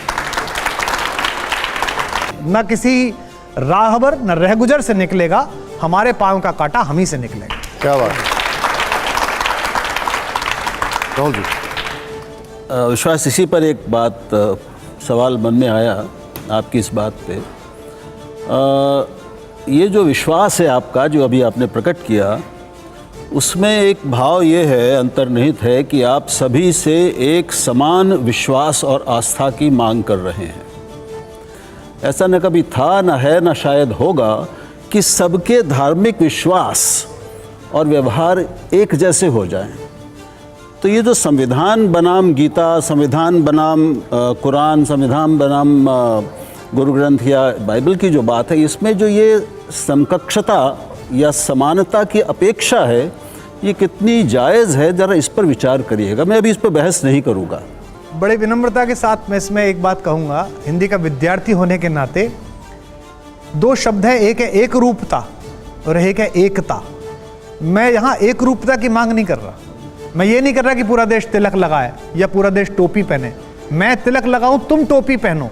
न किसी राहबर न रहगुजर से निकलेगा, हमारे पांव का कांटा हम ही से निकलेगा। क्या बात है राहुल जी। विश्वास, इसी पर एक बात सवाल मन में आया आपकी इस बात पे। ये जो विश्वास है आपका, जो अभी आपने प्रकट किया, उसमें एक भाव ये है, अंतर्निहित है कि आप सभी से एक समान विश्वास और आस्था की मांग कर रहे हैं। ऐसा न कभी था, न है, न शायद होगा कि सबके धार्मिक विश्वास और व्यवहार एक जैसे हो जाएं। तो ये जो संविधान बनाम गीता, संविधान बनाम कुरान, संविधान बनाम गुरु ग्रंथ या बाइबल की जो बात है, इसमें जो ये समकक्षता या समानता की अपेक्षा है, ये कितनी जायज़ है, ज़रा इस पर विचार करिएगा। मैं अभी इस पर बहस नहीं करूँगा। बड़े विनम्रता के साथ मैं इसमें एक बात कहूँगा, हिंदी का विद्यार्थी होने के नाते 2 शब्द है, एक है एक रूपता और एक है एकता। मैं यहाँ एक रूपता की मांग नहीं कर रहा, मैं ये नहीं कर रहा कि पूरा देश तिलक लगाए या पूरा देश टोपी पहने। मैं तिलक लगाऊं, तुम टोपी पहनो,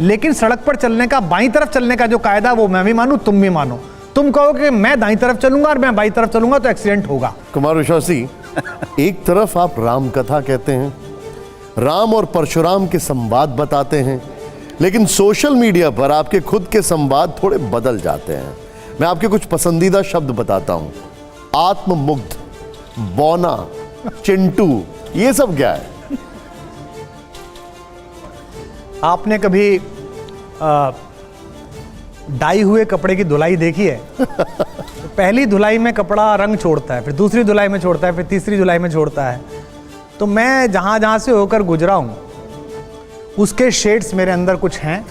लेकिन सड़क पर चलने का, बाईं तरफ चलने का जो कायदा वो मैं भी मानूं, तुम भी मानो। तुम कहो कि मैं दाईं तरफ चलूंगा और मैं बाईं तरफ चलूंगा तो एक्सीडेंट होगा। कुमार विश्वास जी, एक तरफ आप राम कथा कहते हैं, राम और परशुराम के संवाद बताते हैं, लेकिन सोशल मीडिया पर आपके खुद के संवाद थोड़े बदल जाते हैं। मैं आपके कुछ पसंदीदा शब्द बताता हूं, आत्ममुग्ध, बौना, चिंटू, ये सब क्या है? आपने कभी डाई हुए कपड़े की धुलाई देखी है? तो पहली धुलाई में कपड़ा रंग छोड़ता है, फिर दूसरी धुलाई में छोड़ता है, फिर तीसरी धुलाई में छोड़ता है। तो मैं जहां जहां से होकर गुजरा हूं, उसके शेड्स मेरे अंदर कुछ हैं।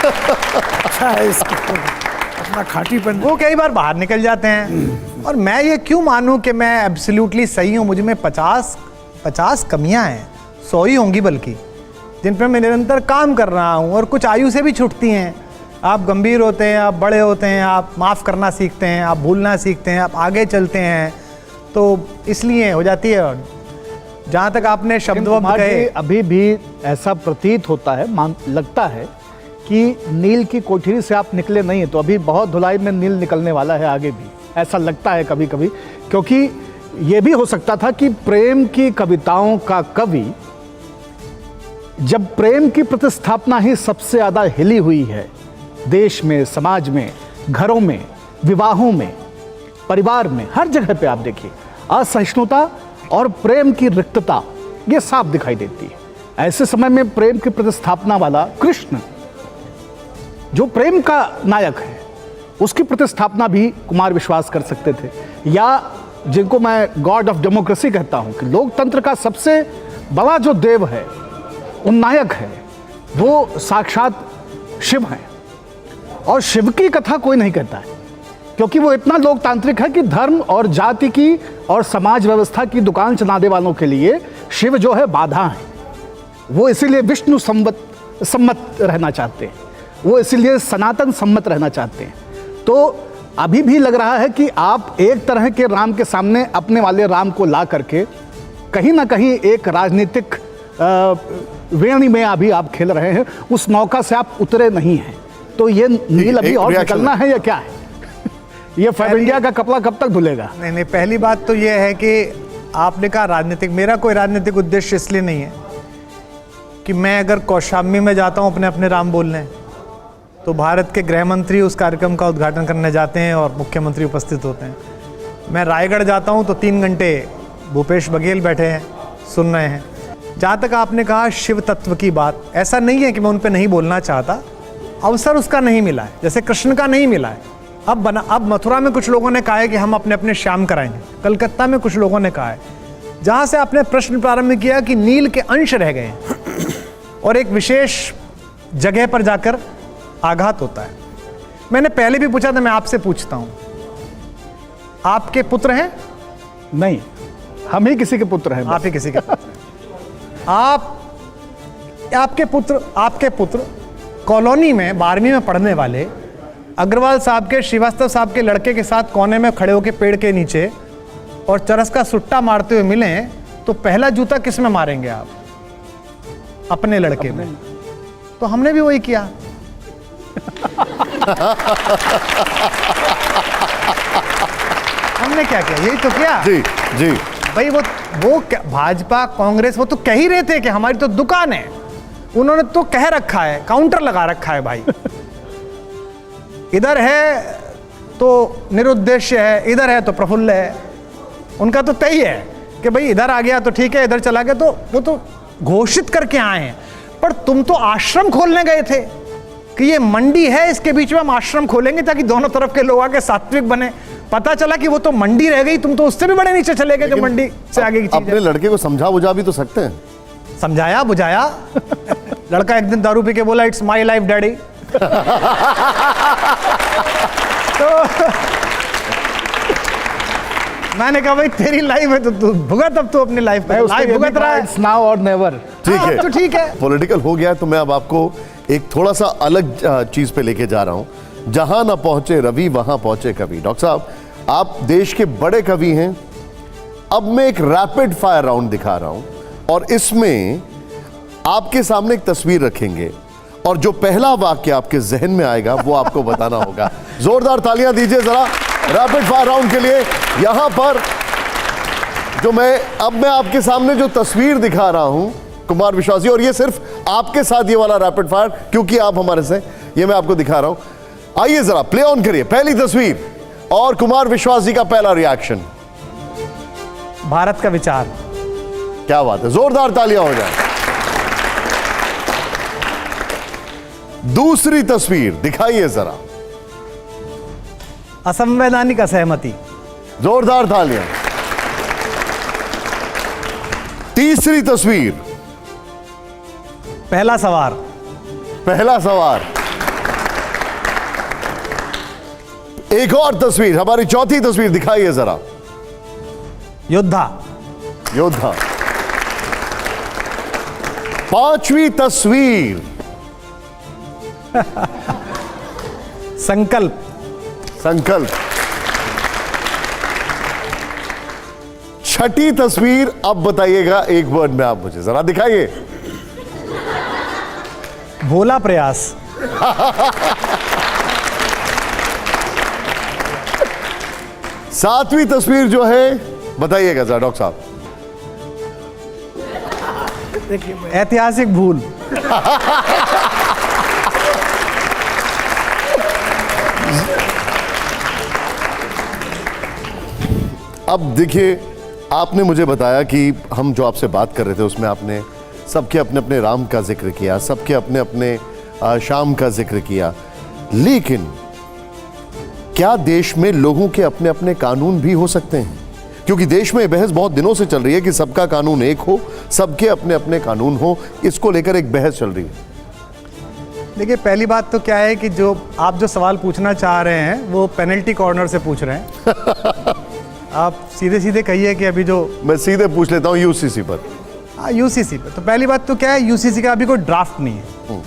अच्छा है इसको अपना खाटीपन, वो कई बार बाहर निकल जाते हैं। और मैं ये क्यों मानूं कि मैं एब्सोल्युटली सही हूं? मुझ में 50 कमियां हैं, 100 ही होंगी बल्कि, जिन पर मैं निरंतर काम कर रहा हूं, और कुछ आयु से भी छूटती हैं। आप गंभीर होते हैं, आप बड़े होते हैं, आप माफ़ करना सीखते हैं, आप भूलना सीखते हैं, आप आगे चलते हैं, तो इसलिए हो जाती है। और जहाँ तक आपने शब्द कहे, अभी भी ऐसा प्रतीत होता है, लगता है कि नील की कोठरी से आप निकले नहीं हैं, तो अभी बहुत धुलाई में नील निकलने वाला है आगे भी, ऐसा लगता है कभी कभी। क्योंकि ये भी हो सकता था कि प्रेम की कविताओं का कवि, जब प्रेम की प्रतिस्थापना ही सबसे ज़्यादा हिली हुई है देश में, समाज में, घरों में, विवाहों में, परिवार में, हर जगह पे आप देखिए असहिष्णुता और प्रेम की रिक्तता ये साफ दिखाई देती है। ऐसे समय में प्रेम की प्रतिस्थापना वाला कृष्ण, जो प्रेम का नायक है, उसकी प्रतिस्थापना भी कुमार विश्वास कर सकते थे। या जिनको मैं गॉड ऑफ डेमोक्रेसी कहता हूं कि लोकतंत्र का सबसे बड़ा जो देव है उन्नायक है वो साक्षात शिव हैं, और शिव की कथा कोई नहीं कहता है, क्योंकि वो इतना लोकतांत्रिक है कि धर्म और जाति की और समाज व्यवस्था की दुकान चलाने वालों के लिए शिव जो है बाधा है। वो इसीलिए विष्णु सम्मत रहना चाहते हैं, वो इसीलिए सनातन सम्मत रहना चाहते हैं। तो अभी भी लग रहा है कि आप एक तरह के राम के सामने अपने वाले राम को ला करके कहीं ना कहीं एक राजनीतिक वेणी में अभी आप खेल रहे हैं, उस नौका से आप उतरे नहीं हैं। तो ये नील अभी और निकलना है या क्या है? ये फाइव इंडिया का कपड़ा कब तक धुलेगा? नहीं, पहली बात तो ये है कि आपने कहा राजनीतिक, मेरा कोई राजनीतिक उद्देश्य इसलिए नहीं है कि मैं अगर कौशाम्बी में जाता हूँ अपने राम बोलने, तो भारत के गृह मंत्री उस कार्यक्रम का उद्घाटन करने जाते हैं और मुख्यमंत्री उपस्थित होते हैं। मैं रायगढ़ जाता हूँ तो 3 घंटे भूपेश बघेल बैठे हैं, सुन रहे हैं। जहाँ तक आपने कहा शिव तत्व की बात, ऐसा नहीं है कि मैं उन पर नहीं बोलना चाहता, अवसर उसका नहीं मिला है, जैसे कृष्ण का नहीं मिला है। अब मथुरा में कुछ लोगों ने कहा है कि हम अपने अपने श्याम कराएंगे, कलकत्ता में कुछ लोगों ने कहा है। जहाँ से आपने प्रश्न प्रारंभ किया कि नील के अंश रह गए और एक विशेष जगह पर जाकर आघात होता है। मैंने पहले भी पूछा था, मैं आपसे पूछता हूं, आपके पुत्र हैं? नहीं, हम ही किसी के पुत्र हैं। आप ही किसी के पुत्र हैं। आपके पुत्र कॉलोनी में 12वीं में पढ़ने वाले अग्रवाल साहब के, श्रीवास्तव साहब के लड़के के साथ कोने में खड़े होकर पेड़ के नीचे और चरस का सुट्टा मारते हुए मिले, तो पहला जूता किस में मारेंगे आप? अपने लड़के में। तो हमने भी वही किया। हमने क्या किया? यही तो किया। जी जी भाई वो भाजपा कांग्रेस वो तो कह ही रहे थे कि हमारी तो दुकान है, उन्होंने तो कह रखा है, काउंटर लगा रखा है भाई। इधर है तो निरुद्देश्य है, इधर है तो प्रफुल्ल है। उनका तो तय है कि भाई इधर आ गया तो ठीक है, इधर चला गया तो वो तो घोषित करके आए हैं। पर तुम तो आश्रम खोलने गए थे कि ये मंडी है, इसके बीच में हम आश्रम खोलेंगे ताकि दोनों तरफ के लोग आके सात्विक बने। पता चला कि वो तो मंडी रह गई, तुम तो उससे भी बड़े नीचे चले गए जो मंडी से आगे की चीज। अपने लड़के को समझा बुझा भी तो सकते हैं। समझाया बुझाया। लड़का एक दिन दारू पी के बोला इट्स माई लाइफ डैडी। तो मैंने कहा भाई तेरी लाइफ है तो तू भुगत, अब तू अपनी लाइफ में भुगत रहा है। इट्स नाउ और नेवर। ठीक है, तो ठीक है। पॉलिटिकल हो गया है, तो मैं अब आपको एक थोड़ा सा अलग चीज पे लेके जा रहा हूं। जहां ना पहुंचे रवि वहां पहुंचे कवि। डॉक्टर साहब, आप देश के बड़े कवि हैं। अब मैं एक रैपिड फायर राउंड दिखा रहा हूं और इसमें आपके सामने एक तस्वीर रखेंगे और जो पहला वाक्य आपके जहन में आएगा वो आपको बताना होगा। जोरदार तालियां दीजिए जरा रैपिड फायर राउंड के लिए। यहां पर जो मैं आपके सामने जो तस्वीर दिखा रहा हूं कुमार विश्वास जी, और ये सिर्फ आपके साथ ये वाला रैपिड फायर क्योंकि आप हमारे से, ये मैं आपको दिखा रहा हूं। आइए जरा प्ले ऑन करिए पहली तस्वीर और कुमार विश्वास जी का पहला रिएक्शन। भारत का विचार। क्या बात है, जोरदार तालियां हो जाए। दूसरी तस्वीर दिखाइए जरा। असंवैधानिक असहमति। जोरदार तालियां। तीसरी तस्वीर। पहला सवार। पहला सवार। एक और तस्वीर, हमारी चौथी तस्वीर दिखाइए जरा। योद्धा। योद्धा। पांचवी तस्वीर। संकल्प। संकल्प। छठी तस्वीर, अब बताइएगा एक वर्ड में आप मुझे जरा दिखाइए। भोला प्रयास। सातवीं तस्वीर जो है बताइएगा जरा डॉक्टर साहब। ऐतिहासिक भूल। अब देखिए, आपने मुझे बताया कि हम जो आपसे बात कर रहे थे उसमें आपने सबके अपने अपने राम का जिक्र किया, सबके अपने अपने श्याम का जिक्र किया, लेकिन क्या देश में लोगों के अपने अपने कानून भी हो सकते हैं? क्योंकि देश में बहस बहुत दिनों से चल रही है कि सबका कानून एक हो, सबके अपने अपने कानून हो, इसको लेकर एक बहस चल रही है। देखिए, पहली बात तो क्या है कि जो आप जो सवाल पूछना चाह रहे हैं वो पेनल्टी कॉर्नर से पूछ रहे हैं। आप सीधे सीधे कहिए कि अभी जो मैं सीधे पूछ लेता हूं यूसीसी पर। हाँ, यूसीसी पर। तो पहली बात तो क्या है, यूसीसी का अभी कोई ड्राफ्ट नहीं है,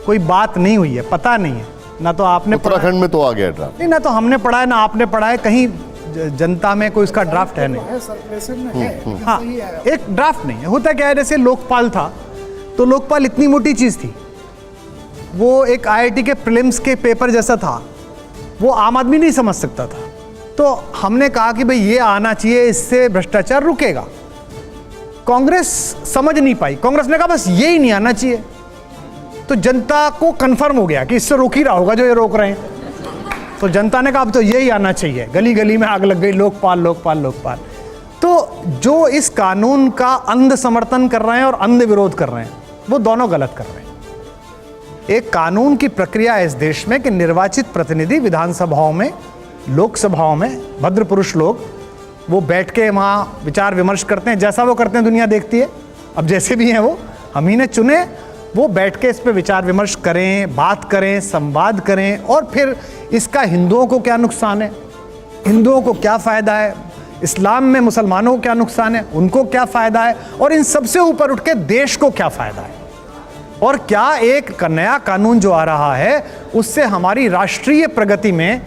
कोई बात नहीं हुई है, पता नहीं है। ना तो आपने उत्तराखंड में तो आ गया ड्राफ्ट, नहीं, ना तो हमने पढ़ा है ना आपने पढ़ा है, कहीं जनता में कोई उसका ड्राफ्ट है नहीं। हाँ, एक ड्राफ्ट नहीं है। होता क्या है, जैसे लोकपाल था तो लोकपाल इतनी मोटी चीज थी, वो एक आईआईटी के प्रीलिम्स के पेपर जैसा था, वो आम आदमी नहीं समझ सकता था। तो हमने कहा कि भाई ये आना चाहिए, इससे भ्रष्टाचार रुकेगा। कांग्रेस समझ नहीं पाई, कांग्रेस ने कहा बस ये ही नहीं आना चाहिए। तो जनता को कंफर्म हो गया कि इससे रोक ही रहा होगा जो ये रोक रहे हैं। तो जनता ने कहा अब तो यही आना चाहिए। गली गली में आग लग गई, लोकपाल लोकपाल लोकपाल। तो जो इस कानून का अंध समर्थन कर रहे हैं और अंध विरोध कर रहे हैं, वो दोनों गलत कर रहे हैं। एक कानून की प्रक्रिया है इस देश में कि निर्वाचित प्रतिनिधि विधानसभाओं में, लोकसभाओं में, भद्र पुरुष लोग, वो बैठ के वहाँ विचार विमर्श करते हैं। जैसा वो करते हैं दुनिया देखती है। अब जैसे भी हैं वो, हम ही ने चुने, वो बैठ के इस पे विचार विमर्श करें, बात करें, संवाद करें, और फिर इसका हिंदुओं को क्या नुकसान है, हिंदुओं को क्या फ़ायदा है, इस्लाम में मुसलमानों को क्या नुकसान है, उनको क्या फ़ायदा है, और इन सबसे ऊपर उठ के देश को क्या फ़ायदा है, और क्या एक नया कानून जो आ रहा है उससे हमारी राष्ट्रीय प्रगति में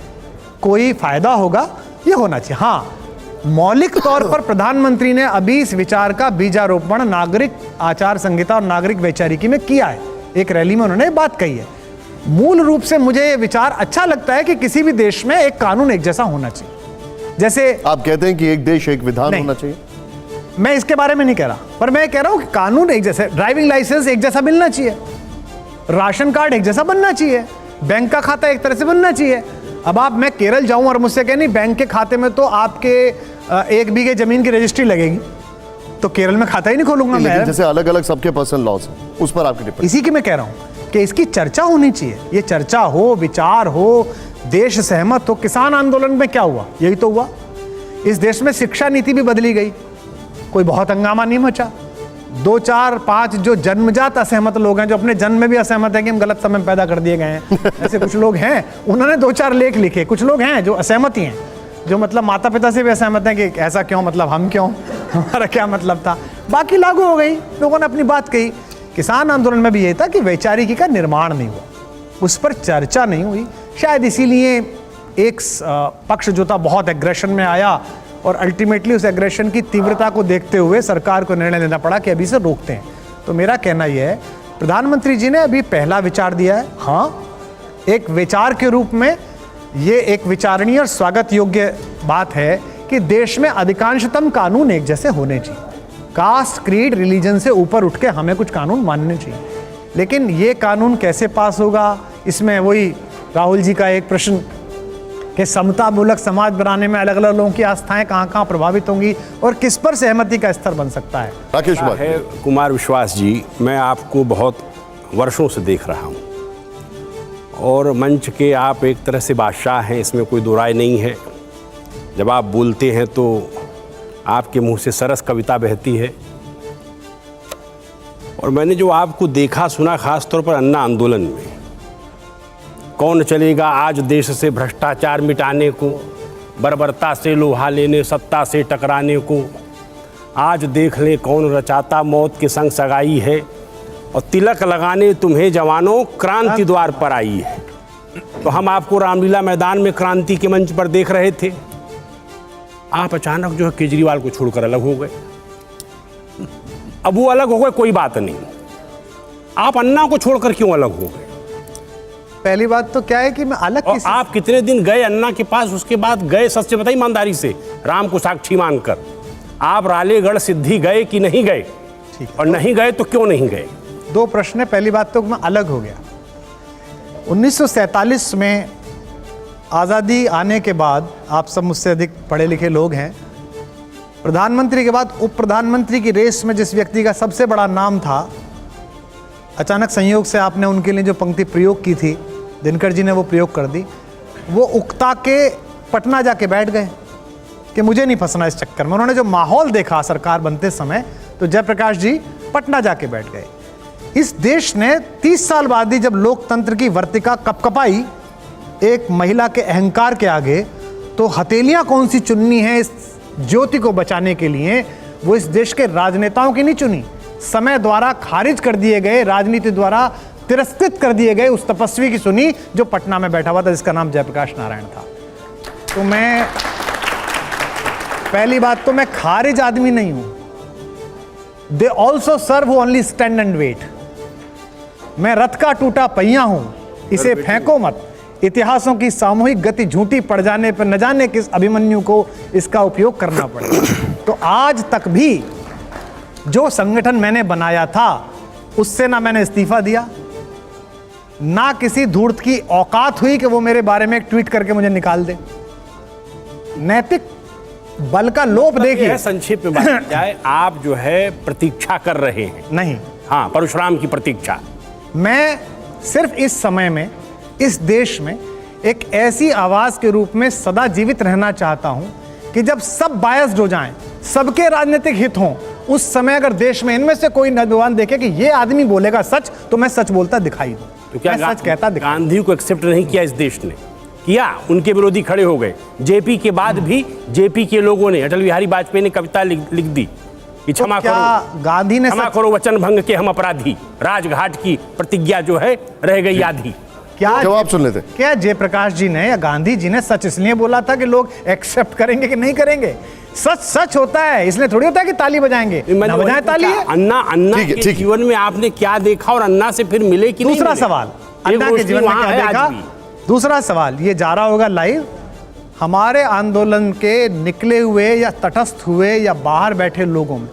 कोई फ़ायदा होगा, ये होना चाहिए। हाँ, मौलिक तौर पर प्रधानमंत्री ने अभी इस विचार का बीजारोपण नागरिक आचार संहिता और नागरिक वैचारिकी में किया है। एक रैली में उन्होंने बात कही है। मूल रूप से मुझे ये विचार अच्छा लगता है कि किसी भी देश में एक कानून एक जैसा होना चाहिए। जैसे आप कहते हैं कि एक देश एक विधान होना चाहिए, मैं इसके बारे में नहीं कह रहा, पर मैं कह रहा हूं कि कानून एक जैसे, ड्राइविंग लाइसेंस एक जैसा मिलना चाहिए, राशन कार्ड एक जैसा बनना चाहिए, बैंक का खाता एक तरह से बनना चाहिए। अब मैं केरल जाऊं और मुझसे कहें नहीं बैंक के खाते में तो आपके 1 बीघे जमीन की रजिस्ट्री लगेगी, तो केरल में खाता ही नहीं खोलूंगा मैं। जैसे अलग अलग सबके पर्सनल लॉस हैं, उस पर आपकी टिप्पणी? इसी की मैं कह रहा हूं कि इसकी चर्चा होनी चाहिए। ये चर्चा हो, विचार हो, देश सहमत हो। किसान आंदोलन में क्या हुआ, यही तो हुआ। इस देश में शिक्षा नीति भी बदली गई, कोई बहुत हंगामा नहीं मचा। 2, 4, 5 जो जन्मजात असहमत लोग हैं, जो अपने जन्म में भी असहमत हैं कि हम गलत समय में पैदा कर दिए गए हैं, ऐसे कुछ लोग हैं, उन्होंने 2-4 लेख लिखे। कुछ लोग हैं जो असहमत ही हैं, जो मतलब माता पिता से भी असहमत हैं कि ऐसा क्यों, मतलब हम क्यों, हमारा क्या मतलब था। बाकी लागू हो गई, लोगों ने अपनी बात कही। किसान आंदोलन में भी यही था कि वैचारिकी का निर्माण नहीं हुआ, उस पर चर्चा नहीं हुई। शायद इसीलिए एक पक्ष जो था बहुत एग्रेशन में आया, और अल्टीमेटली उस एग्रेशन की तीव्रता को देखते हुए सरकार को निर्णय लेना पड़ा कि अभी से रोकते हैं। तो मेरा कहना यह है, प्रधानमंत्री जी ने अभी पहला विचार दिया है। हाँ, एक विचार के रूप में ये एक विचारणीय और स्वागत योग्य बात है कि देश में अधिकांशतम कानून एक जैसे होने चाहिए। कास्ट, क्रीड, रिलीजन से ऊपर उठ के हमें कुछ कानून मानने चाहिए। लेकिन ये कानून कैसे पास होगा, इसमें वही राहुल जी का एक प्रश्न कि समतामूलक समाज बनाने में अलग अलग लोगों की आस्थाएं कहाँ कहाँ प्रभावित होंगी और किस पर सहमति का स्तर बन सकता है। राकेश है कुमार विश्वास जी, मैं आपको बहुत वर्षों से देख रहा हूँ और मंच के आप एक तरह से बादशाह हैं, इसमें कोई दो राय नहीं है। जब आप बोलते हैं तो आपके मुंह से सरस कविता बहती है। और मैंने जो आपको देखा सुना, खास तौर पर अन्ना आंदोलन में, कौन चलेगा आज देश से भ्रष्टाचार मिटाने को, बर्बरता से लोहा लेने, सत्ता से टकराने को, आज देख ले कौन रचाता मौत के संग सगाई है, और तिलक लगाने तुम्हें जवानों क्रांति द्वार पर आई है। तो हम आपको रामलीला मैदान में क्रांति के मंच पर देख रहे थे, आप अचानक जो है केजरीवाल को छोड़कर अलग हो गए। अब वो अलग हो गए कोई बात नहीं, आप अन्ना को छोड़कर क्यों अलग हो गए? पहली बात तो क्या है कि मैं अलग और आप कितने दिन गए अन्ना के पास, उसके बाद गए सच से बताइए ईमानदारी से, राम को साक्षी मानकर, आप रालेगढ़ सिद्धि गए कि नहीं गए? और नहीं गए तो क्यों नहीं गए? दो प्रश्न है। पहली बात तो मैं अलग हो गया। 1947 में आज़ादी आने के बाद, आप सब मुझसे अधिक पढ़े लिखे लोग हैं, प्रधानमंत्री के बाद उप प्रधानमंत्री की रेस में जिस व्यक्ति का सबसे बड़ा नाम था, अचानक संयोग से आपने उनके लिए जो पंक्ति प्रयोग की थी, दिनकर जी ने वो प्रयोग कर दी। वो उकता के पटना जाके बैठ गए कि मुझे नहीं फंसना इस चक्कर में। उन्होंने जो माहौल देखा सरकार बनते समय, तो जयप्रकाश जी पटना जाके बैठ गए। इस देश ने 30 साल बाद ही जब लोकतंत्र की वर्तिका कपकपाई एक महिला के अहंकार के आगे, तो हथेलियां कौन सी चुननी है इस ज्योति को बचाने के लिए, वो इस देश के राजनेताओं की नहीं चुनी, समय द्वारा खारिज कर दिए गए, राजनीति द्वारा तिरस्कृत कर दिए गए उस तपस्वी की सुनी जो पटना में बैठा हुआ था, जिसका नाम जयप्रकाश नारायण था। तो मैं, पहली बात तो मैं खारिज आदमी नहीं हूं। They also serve only stand and wait. मैं रथ का टूटा पहिया हूं, इसे फेंको मत। इतिहासों की सामूहिक गति झूठी पड़ जाने पर न जाने किस अभिमन्यु को इसका उपयोग करना पड़े। तो आज तक भी जो संगठन मैंने बनाया था उससे ना मैंने इस्तीफा दिया, ना किसी धूर्त की औकात हुई कि वो मेरे बारे में एक ट्वीट करके मुझे निकाल दे। नैतिक बल का लोप देखिए। संक्षेप में बात जाए, आप जो है प्रतीक्षा कर रहे हैं? नहीं, हाँ, परशुराम की प्रतीक्षा। मैं सिर्फ इस समय में इस देश में एक ऐसी आवाज के रूप में सदा जीवित रहना चाहता हूं कि जब सब बायस्ड हो जाएं, सबके राजनीतिक हित हों, उस समय अगर देश में इनमें से कोई नौजवान देखे कि ये आदमी बोलेगा सच, तो मैं सच बोलता दिखाई दूं। तो क्या मैं सच कहता दिखाई। गांधी को एक्सेप्ट नहीं किया इस देश ने? किया, उनके विरोधी खड़े हो गए। जेपी के बाद भी जेपी के लोगों ने, अटल बिहारी वाजपेयी ने कविता लिख दी कि क्षमा करो, गांधी ने क्षमा करो वचन भंग के हम अपराधी, राजघाट की प्रतिज्ञा जो है रह गई आधी। क्या जवाब सुन लेते। क्या जयप्रकाश जी ने या गांधी जी ने सच इसलिए बोला था कि लोग एक्सेप्ट करेंगे कि नहीं करेंगे? सच सच होता है, इसलिए थोड़ी होता है कि ताली बजाएंगे। ना बजाएं ताली। अन्ना के जीवन में आपने क्या देखा और अन्ना से फिर मिले कि नहीं? दूसरा सवाल, अन्ना के जीवन में क्या देखा? दूसरा सवाल, ये जा रहा होगा लाइव। हमारे आंदोलन के निकले हुए या तटस्थ हुए या बाहर बैठे लोगों में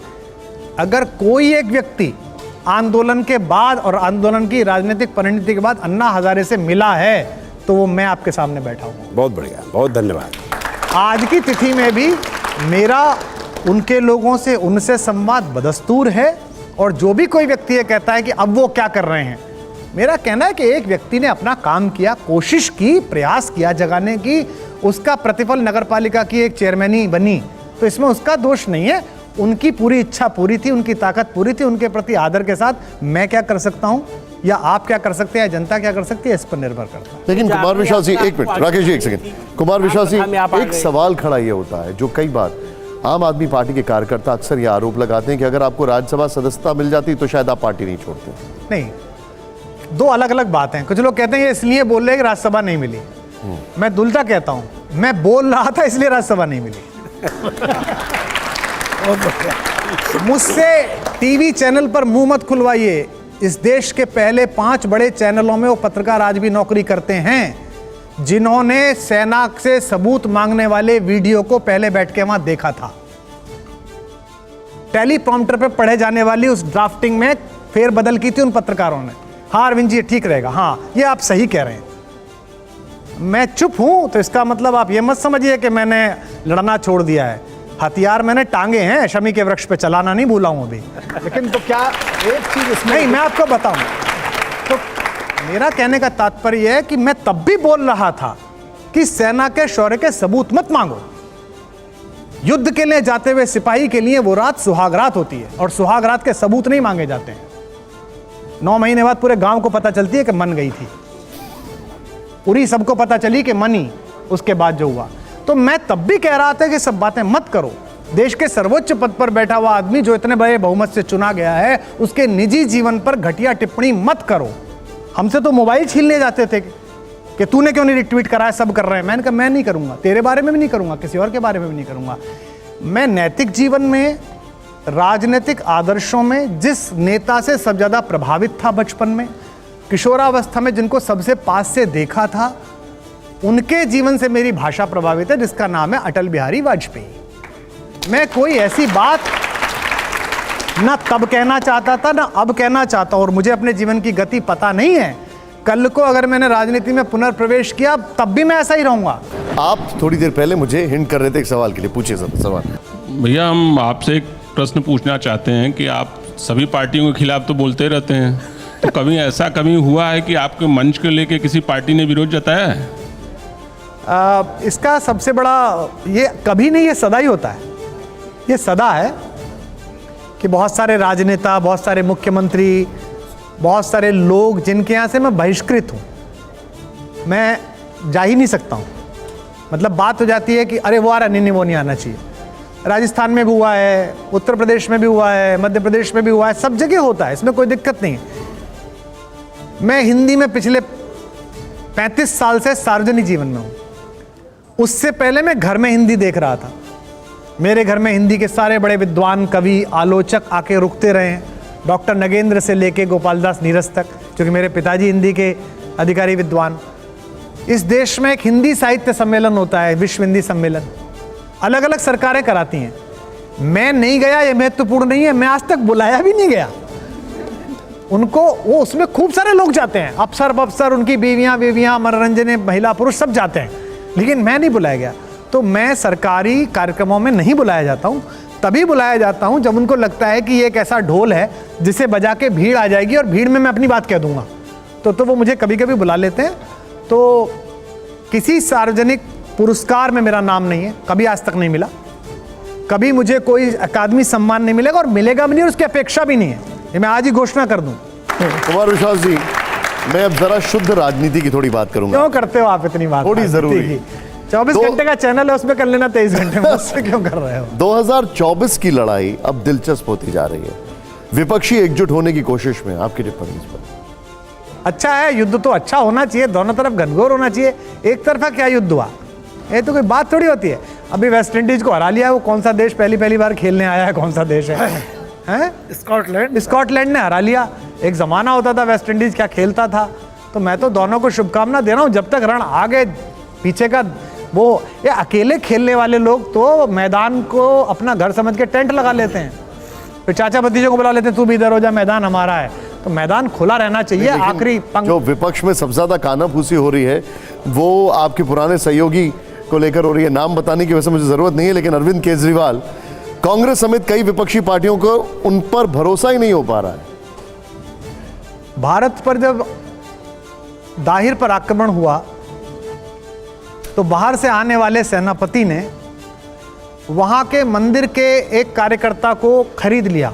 अगर कोई एक व्यक्ति आंदोलन के बाद और आंदोलन की राजनीतिक परिणति के बाद अन्ना हजारे से मिला है, तो वो मैं आपके सामने बैठा हूं। बहुत बढ़िया, बहुत धन्यवाद। आज की तिथि में भी मेरा उनके लोगों से, उनसे संवाद बदस्तूर है। और जो भी कोई व्यक्ति ये कहता है कि अब वो क्या कर रहे हैं, मेरा कहना है कि एक व्यक्ति ने अपना काम किया, कोशिश की, प्रयास किया जगाने की, उसका प्रतिफल नगरपालिका की एक चेयरमैनी बनी, तो इसमें उसका दोष नहीं है। उनकी पूरी इच्छा पूरी थी, उनकी ताकत पूरी थी। उनके प्रति आदर के साथ मैं क्या कर सकता हूं या आप क्या कर सकते हैं, जनता क्या कर सकती है, इस पर निर्भर करता है। लेकिन कुमार विश्वास जी, एक मिनट, राकेश जी एक सेकंड। कुमार विश्वास जी, एक सवाल खड़ा ये होता है जो कई बार आम आदमी पार्टी के कार्यकर्ता अक्सर ये आरोप लगाते हैं कि अगर आपको राज्यसभा सदस्यता मिल जाती तो शायद आप पार्टी नहीं छोड़ते। नहीं, दो अलग अलग बातें हैं। कुछ लोग कहते हैं ये इसलिए बोल रहे हैं कि राज्यसभा नहीं मिली। मैं दुलटा कहता हूं, मैं बोल रहा था इसलिए राज्यसभा नहीं मिली। मुझसे टीवी चैनल पर मुंह मत खुलवाइए। इस देश के पहले 5 बड़े चैनलों में वो पत्रकार आज भी नौकरी करते हैं जिन्होंने सेना से सबूत मांगने वाले वीडियो को पहले बैठ के वहां देखा था। टेलीप्रॉम्प्टर पे पढ़े जाने वाली उस ड्राफ्टिंग में फेरबदल की थी उन पत्रकारों ने। हाँ अरविंद जी, ये ठीक रहेगा, हाँ ये आप सही कह रहे हैं। मैं चुप हूं तो इसका मतलब आप ये मत समझिए कि मैंने लड़ना छोड़ दिया है। हथियार मैंने टांगे हैं, शमी के वृक्ष पे चलाना नहीं भूला हूं अभी। लेकिन तो क्या एक चीज इसमें नहीं, मैं आपको बताऊं तो मेरा कहने का तात्पर्य है कि मैं तब भी बोल रहा था कि सेना के शौर्य के सबूत मत मांगो। युद्ध के लिए जाते हुए सिपाही के लिए वो रात सुहाग रात होती है और सुहाग रात के सबूत नहीं मांगे जाते हैं। 9 महीने बाद पूरे गांव को पता चलती है कि मन गई थी, पूरी सबको पता चली कि मनी उसके बाद जो हुआ। तो मैं तब भी कह रहा था कि सब बातें मत करो। देश के सर्वोच्च पद पर बैठा हुआ आदमी जो इतने बड़े बहुमत से चुना गया है, उसके निजी जीवन पर घटिया टिप्पणी मत करो। हमसे तो मोबाइल छीनने जाते थे कि तूने क्यों नहीं रिट्वीट करा है, सब कर रहे हैं। मैंने कहा मैं नहीं करूंगा, तेरे बारे में भी नहीं करूंगा, किसी और के बारे में भी नहीं करूंगा। मैं नैतिक जीवन में, राजनीतिक आदर्शों में जिस नेता से सब ज्यादा प्रभावित था बचपन में, किशोरावस्था में जिनको सबसे पास से देखा था, उनके जीवन से मेरी भाषा प्रभावित है, जिसका नाम है अटल बिहारी वाजपेयी। मैं कोई ऐसी बात ना तब कहना चाहता था ना अब कहना चाहता हूं, और मुझे अपने जीवन की गति पता नहीं है। कल को अगर मैंने राजनीति में पुनर्प्रवेश किया तब भी मैं ऐसा ही रहूंगा। आप थोड़ी देर पहले मुझे हिंट कर रहे थे एक सवाल के लिए, पूछिए सवाल। भैया, हम आपसे एक प्रश्न पूछना चाहते हैं कि आप सभी पार्टियों के खिलाफ तो बोलते रहते हैं, तो कभी ऐसा कभी हुआ है कि आपके मंच को लेके किसी पार्टी ने विरोध जताया है? इसका सबसे बड़ा, ये कभी नहीं, ये सदा ही होता है। ये सदा है कि बहुत सारे राजनेता, बहुत सारे मुख्यमंत्री, बहुत सारे लोग जिनके यहाँ से मैं बहिष्कृत हूँ, मैं जा ही नहीं सकता हूँ। मतलब बात हो जाती है कि अरे वो आ रहा, नहीं वो नहीं आना चाहिए। राजस्थान में भी हुआ है, उत्तर प्रदेश में भी हुआ है, मध्य प्रदेश में भी हुआ है, सब जगह होता है, इसमें कोई दिक्कत नहीं है। मैं हिंदी में पिछले 35 साल से सार्वजनिक जीवन में हूँ। उससे पहले मैं घर में हिंदी देख रहा था। मेरे घर में हिंदी के सारे बड़े विद्वान, कवि, आलोचक आके रुकते रहे हैं, डॉक्टर नगेंद्र से लेके गोपाल दास नीरज तक, क्योंकि मेरे पिताजी हिंदी के अधिकारी विद्वान। इस देश में एक हिंदी साहित्य सम्मेलन होता है, विश्व हिंदी सम्मेलन, अलग अलग सरकारें कराती हैं। मैं नहीं गया, ये महत्वपूर्ण नहीं है, मैं आज तक बुलाया भी नहीं गया उनको। वो उसमें खूब सारे लोग जाते हैं, अफसर, उनकी बीवियां, मनोरंजन, महिला पुरुष सब जाते हैं, लेकिन मैं नहीं बुलाया गया। तो मैं सरकारी कार्यक्रमों में नहीं बुलाया जाता हूँ। तभी बुलाया जाता हूँ जब उनको लगता है कि ये एक ऐसा ढोल है जिसे बजा के भीड़ आ जाएगी और भीड़ में मैं अपनी बात कह दूंगा, तो वो मुझे कभी कभी बुला लेते हैं। तो किसी सार्वजनिक पुरस्कार में मेरा नाम नहीं है, कभी आज तक नहीं मिला। कभी मुझे कोई अकादमी सम्मान नहीं मिलेगा और मिलेगा भी नहीं, और उसकी अपेक्षा भी नहीं है। ये मैं आज ही घोषणा कर दूं। कुमार विश्वास जी, मैं अब जरा शुद्ध राजनीति की थोड़ी बात करूंगा। क्यों करते हो आप इतनी बात? थोड़ी जरूरी। 24 घंटे का चैनल है, उसमें कर लेना 23 घंटे में, उससे क्यों कर रहे हो? 2024 की लड़ाई अब दिलचस्प होती जा रही है। विपक्षी एकजुट होने की कोशिश में, आपकी टिप्पणी इस पर? अच्छा है, युद्ध तो अच्छा होना चाहिए, दोनों तरफ घनघोर होना चाहिए। एक तरफा क्या युद्ध हुआ, ये तो कोई बात थोड़ी होती है। अभी वेस्ट इंडीज को हरा लिया, वो कौन सा देश पहली बार खेलने आया है, कौन सा देश है? स्कॉटलैंड ने हरा लिया। एक जमाना होता था वेस्ट इंडीज क्या खेलता था। तो मैं तो दोनों को शुभकामना दे रहा हूँ, जब तक रण आगे पीछे का वो, ये अकेले खेलने वाले लोग तो मैदान को अपना घर समझ के टेंट लगा लेते हैं, फिर चाचा भतीजों को बुला लेते हैं, तू भी इधर हो जा, मैदान हमारा है। तो मैदान खुला रहना चाहिए। आखिरी जो विपक्ष में सबसे ज्यादा कानाफूसी हो रही है वो आपके पुराने सहयोगी को लेकर हो रही है। नाम बताने की वैसे मुझे जरूरत नहीं है, लेकिन अरविंद केजरीवाल, कांग्रेस समेत कई विपक्षी पार्टियों को उन पर भरोसा ही नहीं हो पा रहा है। भारत पर जब दाहिर पर आक्रमण हुआ तो बाहर से आने वाले सेनापति ने वहां के मंदिर के एक कार्यकर्ता को खरीद लिया,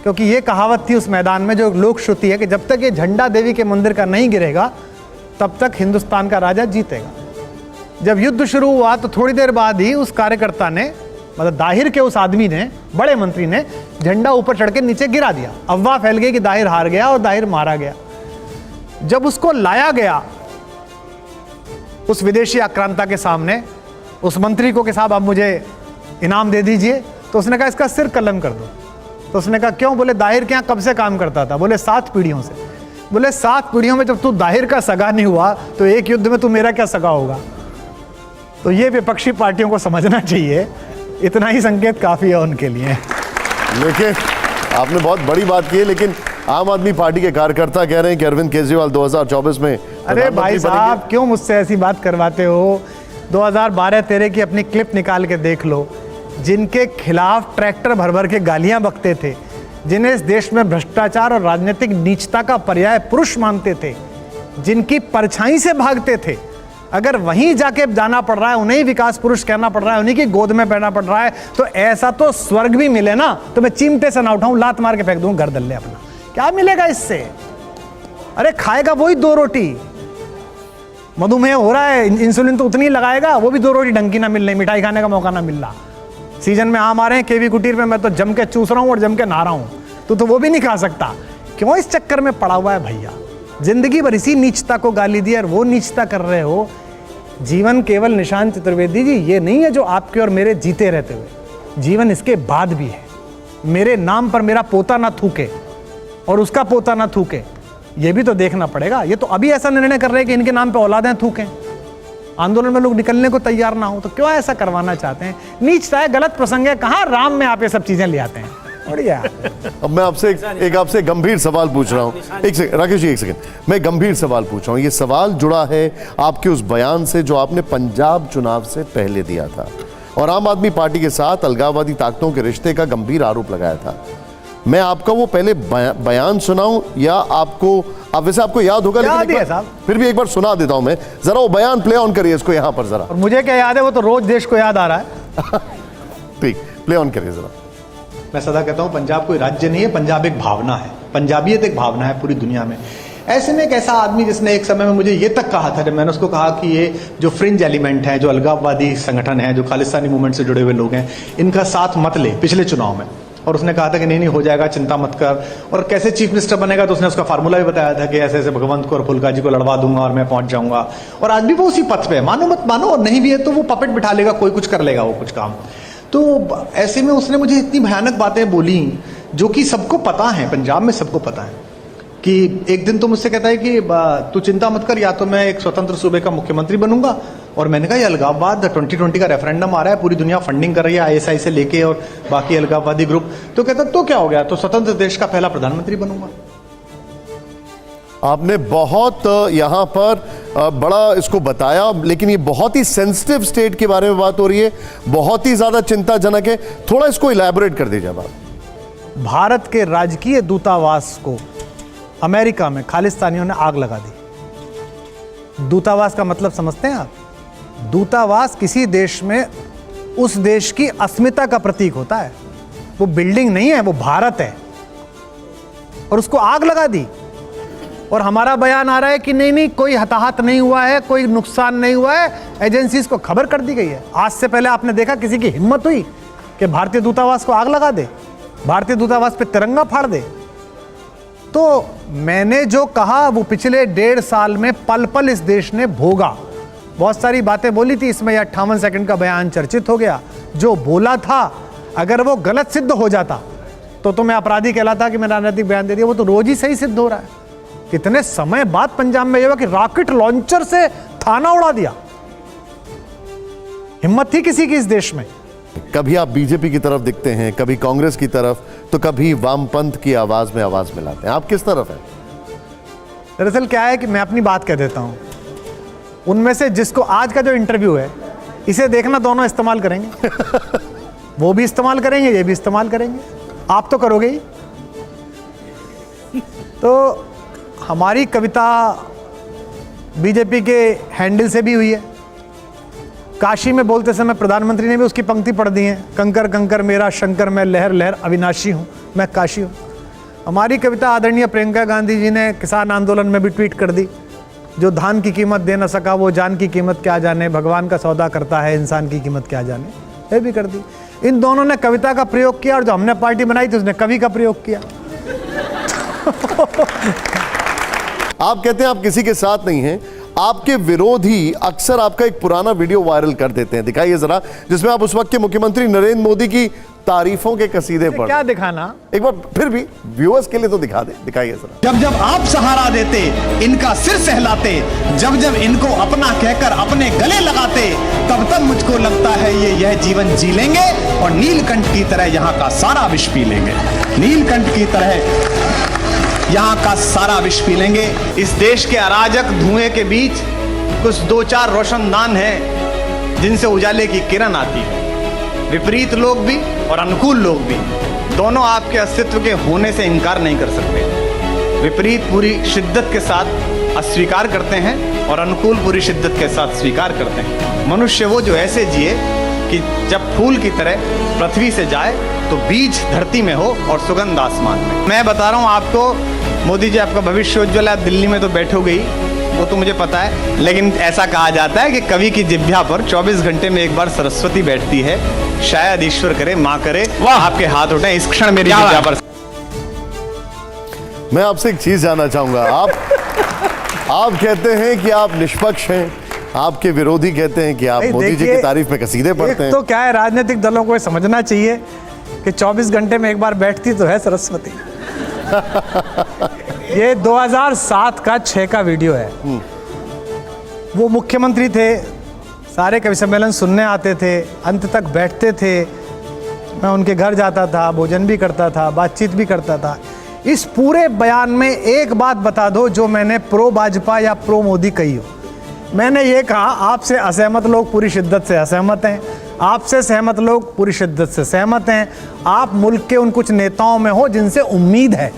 क्योंकि ये कहावत थी उस मैदान में, जो लोक श्रुति है कि जब तक ये झंडा देवी के मंदिर का नहीं गिरेगा तब तक हिंदुस्तान का राजा जीतेगा। जब युद्ध शुरू हुआ तो थोड़ी देर बाद ही उस कार्यकर्ता ने, मतलब दाहिर के उस आदमी ने, बड़े मंत्री ने, झंडा ऊपर चढ़ के नीचे गिरा दिया। अफवाह फैल गई कि दाहिर हार गया और दाहिर मारा गया। जब उसको लाया गया उस विदेशी आक्रांता के सामने, उस मंत्री को कि साहब आप मुझे इनाम दे दीजिए, तो उसने कहा इसका सिर कलम कर दो। तो उसने कहा क्यों? बोले दाहिर के यहाँ कब से काम करता था? बोले 7 पीढ़ियों से। बोले 7 पीढ़ियों में जब तू दाहिर का सगा नहीं हुआ तो एक युद्ध में तू मेरा क्या सगा होगा? तो ये विपक्षी पार्टियों को समझना चाहिए, इतना ही संकेत काफी है उनके लिए। लेकिन आपने बहुत बड़ी बात की है, लेकिन आम आदमी पार्टी के कार्यकर्ता कह रहे हैं कि अरविंद केजरीवाल 2024 में, अरे भाई साहब क्यों मुझसे ऐसी बात करवाते हो? 2012-13 की अपनी क्लिप निकाल के देख लो। जिनके खिलाफ ट्रैक्टर भर भर के गालियां बकते थे, जिन्हें इस देश में भ्रष्टाचार और राजनीतिक नीचता का पर्याय पुरुष मानते थे, जिनकी परछाई से भागते थे, अगर वहीं जाके जाना पड़ रहा है, उन्हें ही विकास पुरुष कहना पड़ रहा है, उन्हीं की गोद में बैठना पड़ रहा है, तो ऐसा तो स्वर्ग भी मिले ना तो मैं चिमटे से ना उठाऊं, लात मार के फेंक दूं घर दल्ले अपना। क्या मिलेगा इससे? अरे खाएगा वही 2 रोटी। मधुमेह हो रहा है, इंसुलिन तो उतनी लगाएगा, वो भी 2 रोटी ढंग की ना मिल रही, मिठाई खाने का मौका ना मिल रहा। सीजन में आम आ रहे हैं केवी कुटीर में, मैं तो जम के चूस रहा हूं और जम के नहा रहा हूं, तो वो भी नहीं खा सकता। क्यों इस चक्कर में पड़ा हुआ है भैया? जिंदगी भर इसी नीचता को गाली दी और वो नीचता कर रहे हो। जीवन केवल निशांत चतुर्वेदी जी ये नहीं है जो आपके और मेरे जीते रहते हुए, जीवन इसके बाद भी है। मेरे नाम पर मेरा पोता ना थूके और उसका पोता ना थूके, ये भी तो देखना पड़ेगा। ये तो अभी ऐसा निर्णय कर रहे हैं कि इनके नाम पे औलादें थूकें, आंदोलन में लोग निकलने को तैयार ना हो, तो क्यों ऐसा करवाना चाहते हैं? नीचता है, गलत प्रसंग है, कहाँ राम में आप ये सब चीजें ले आते हैं? बढ़िया। अब मैं आपसे आपसे गंभीर सवाल पूछ रहा हूँ। एक सेकंड राकेश जी, एक सेकंड, मैं गंभीर सवाल पूछ रहा हूँ। ये सवाल जुड़ा है आपके उस बयान से जो आपने पंजाब चुनाव से पहले दिया था और आम आदमी पार्टी के साथ अलगाववादी ताकतों के रिश्ते का गंभीर आरोप लगाया था। मैं आपका वो पहले बयान सुनाऊं या आपको आप वैसे आपको याद होगा, याद लेकिन ही एक है बार- साहब। फिर भी एक बार सुना देता हूं मैं, जरा वो बयान प्ले ऑन करिए इसको यहां पर जरा। और मुझे क्या याद है, वो तो रोज देश को याद आ रहा है। ठीक, प्ले ऑन करिए जरा। मैं सदा कहता हूं पंजाब कोई राज्य नहीं है, पंजाब एक भावना है, पंजाबियत एक भावना है पूरी दुनिया में। ऐसे में एक ऐसा आदमी जिसने एक समय में मुझे ये तक कहा था, जब मैंने उसको कहा कि ये जो फ्रिंज एलिमेंट है, जो अलगाववादी संगठन है, जो खालिस्तानी मूवमेंट से जुड़े हुए लोग हैं, इनका साथ मत ले पिछले चुनाव में। और उसने कहा था कि नहीं नहीं हो जाएगा, चिंता मत कर। और कैसे चीफ मिनिस्टर बनेगा, तो उसने उसका फार्मूला भी बताया था कि ऐसे ऐसे भगवंत को और फुल्का जी को लड़वा दूंगा और मैं पहुंच जाऊंगा। और आज भी वो उसी पथ पे है, मानो मत मानो, और नहीं भी है तो वो पपेट बिठा लेगा, कोई कुछ कर लेगा वो कुछ काम। तो ऐसे में उसने मुझे इतनी भयानक बातें बोली, जो कि सबको पता है, पंजाब में सबको पता है, कि एक दिन तो मुझसे कहता है कि तू चिंता मत कर, या तो मैं एक स्वतंत्र सूबे का मुख्यमंत्री बनूंगा। और मैंने कहा ये अलगाववाद 2020 का रेफरेंडम आ रहा है, पूरी दुनिया फंडिंग कर रही है ISI से लेके और बाकी अलगाववादी ग्रुप। तो कहता तो क्या हो गया, तो स्वतंत्र देश का पहला प्रधानमंत्री बनूंगा। आपने बहुत यहां पर बड़ा इसको बताया, लेकिन ये बहुत ही सेंसिटिव स्टेट के बारे में बात हो रही है, बहुत ही ज्यादा चिंताजनक है। थोड़ा इसको इलैबोरेट कर दीजिए बात। भारत के राजकीय दूतावास को अमेरिका में खालिस्तानियों ने आग लगा दी। दूतावास का मतलब समझते हैं आप? दूतावास किसी देश में उस देश की अस्मिता का प्रतीक होता है। वो बिल्डिंग नहीं है, वो भारत है, और उसको आग लगा दी। और हमारा बयान आ रहा है कि नहीं नहीं कोई हताहत नहीं हुआ है, कोई नुकसान नहीं हुआ है, एजेंसीज को खबर कर दी गई है। आज से पहले आपने देखा किसी की हिम्मत हुई कि भारतीय दूतावास को आग लगा दे, भारतीय दूतावास पे तिरंगा फाड़ दे? तो मैंने जो कहा वो पिछले 1.5 साल में पल पल इस देश ने भोगा। बहुत सारी बातें बोली थी इसमें, 58 सेकंड का बयान चर्चित हो गया। जो बोला था अगर वो गलत सिद्ध हो जाता तो मैं अपराधी कहलाता कि मैंने राजनीतिक बयान दे दिया। वो तो रोज ही सही सिद्ध हो रहा है। कितने समय बाद पंजाब में ये हुआ कि रॉकेट लॉन्चर से थाना उड़ा दिया। हिम्मत थी किसी की इस देश में? कभी आप बीजेपी की तरफ दिखते हैं, कभी कांग्रेस की तरफ, तो कभी वामपंथ की आवाज में आवाज मिलाते हैं। आप किस तरफ हैं? दरअसल क्या है कि मैं अपनी बात कह देता हूं, उनमें से जिसको आज का जो इंटरव्यू है इसे देखना, दोनों इस्तेमाल करेंगे। वो भी इस्तेमाल करेंगे, ये भी इस्तेमाल करेंगे, आप तो करोगे ही। तो हमारी कविता बीजेपी के हैंडल से भी हुई है। काशी में बोलते समय प्रधानमंत्री ने भी उसकी पंक्ति पढ़ दी है, कंकर कंकर मेरा शंकर, मैं लहर लहर अविनाशी हूँ, मैं काशी हूँ। हमारी कविता आदरणीय प्रियंका गांधी जी ने किसान आंदोलन में भी ट्वीट कर दी, जो धान की कीमत दे न सका वो जान की कीमत क्या जाने, भगवान का सौदा करता है इंसान की कीमत क्या जाने, ये भी कर दी। इन दोनों ने कविता का प्रयोग किया, और जो हमने पार्टी बनाई थी उसने कवि का प्रयोग किया। आप कहते हैं आप किसी के साथ नहीं हैं, आपके विरोधी अक्सर आपका एक पुराना वीडियो वायरल कर देते हैं, दिखाइए जरा, जिसमें आप उस वक्त के मुख्यमंत्री नरेंद्र मोदी की तारीफों के कसीदे पढ़। क्या दिखाना, एक बार फिर भी व्यूअर्स के लिए तो दिखा दे, दिखाइए जरा। जब जब आप सहारा देते, इनका सिर सहलाते, जब जब इनको अपना कहकर अपने गले लगाते, तब तब मुझको लगता है ये यह जीवन जी लेंगे और नीलकंठ की तरह यहाँ का सारा विष पी लेंगे। नीलकंठ की तरह यहाँ का सारा विष पी लेंगे। इस देश के अराजक धुएं के बीच कुछ 2-4 रोशनदान हैं जिनसे उजाले की किरण आती है। विपरीत लोग भी और अनुकूल लोग भी, दोनों आपके अस्तित्व के होने से इनकार नहीं कर सकते। विपरीत पूरी शिद्दत के साथ अस्वीकार करते हैं और अनुकूल पूरी शिद्दत के साथ स्वीकार करते हैं। मनुष्य वो जो ऐसे जिए कि जब फूल की तरह पृथ्वी से जाए तो बीज धरती में हो और सुगंध आसमान में। मैं बता रहा हूँ आपको, मोदी जी आपका भविष्य उज्ज्वल है, आप दिल्ली में तो बैठोगे ही, वो तो मुझे पता है, लेकिन ऐसा कहा जाता है कि कवि की जिह्वा पर 24 घंटे में एक बार सरस्वती बैठती है। शायद ईश्वर करे, माँ करे, आपके हाथ उठे इस क्षण मेरी जिह्वा पर। मैं आपसे एक चीज जानना चाहूंगा, आप कहते हैं कि आप निष्पक्ष हैं, आपके विरोधी कहते हैं कि आप मोदी जी की तारीफ में कसीदे पढ़ते हैं। तो क्या है, राजनीतिक दलों को समझना चाहिए कि 24 घंटे में एक बार बैठती तो है सरस्वती। ये 2007 का 6 का वीडियो है। वो मुख्यमंत्री थे, सारे कवि सम्मेलन सुनने आते थे, अंत तक बैठते थे, मैं उनके घर जाता था, भोजन भी करता था, बातचीत भी करता था। इस पूरे बयान में एक बात बता दो जो मैंने प्रो भाजपा या प्रो मोदी कही हो। मैंने ये कहा आपसे असहमत लोग पूरी शिद्दत से असहमत हैं, आपसे सहमत लोग पूरी शिद्दत से सहमत हैं, आप मुल्क के उन कुछ नेताओं में हो जिनसे उम्मीद है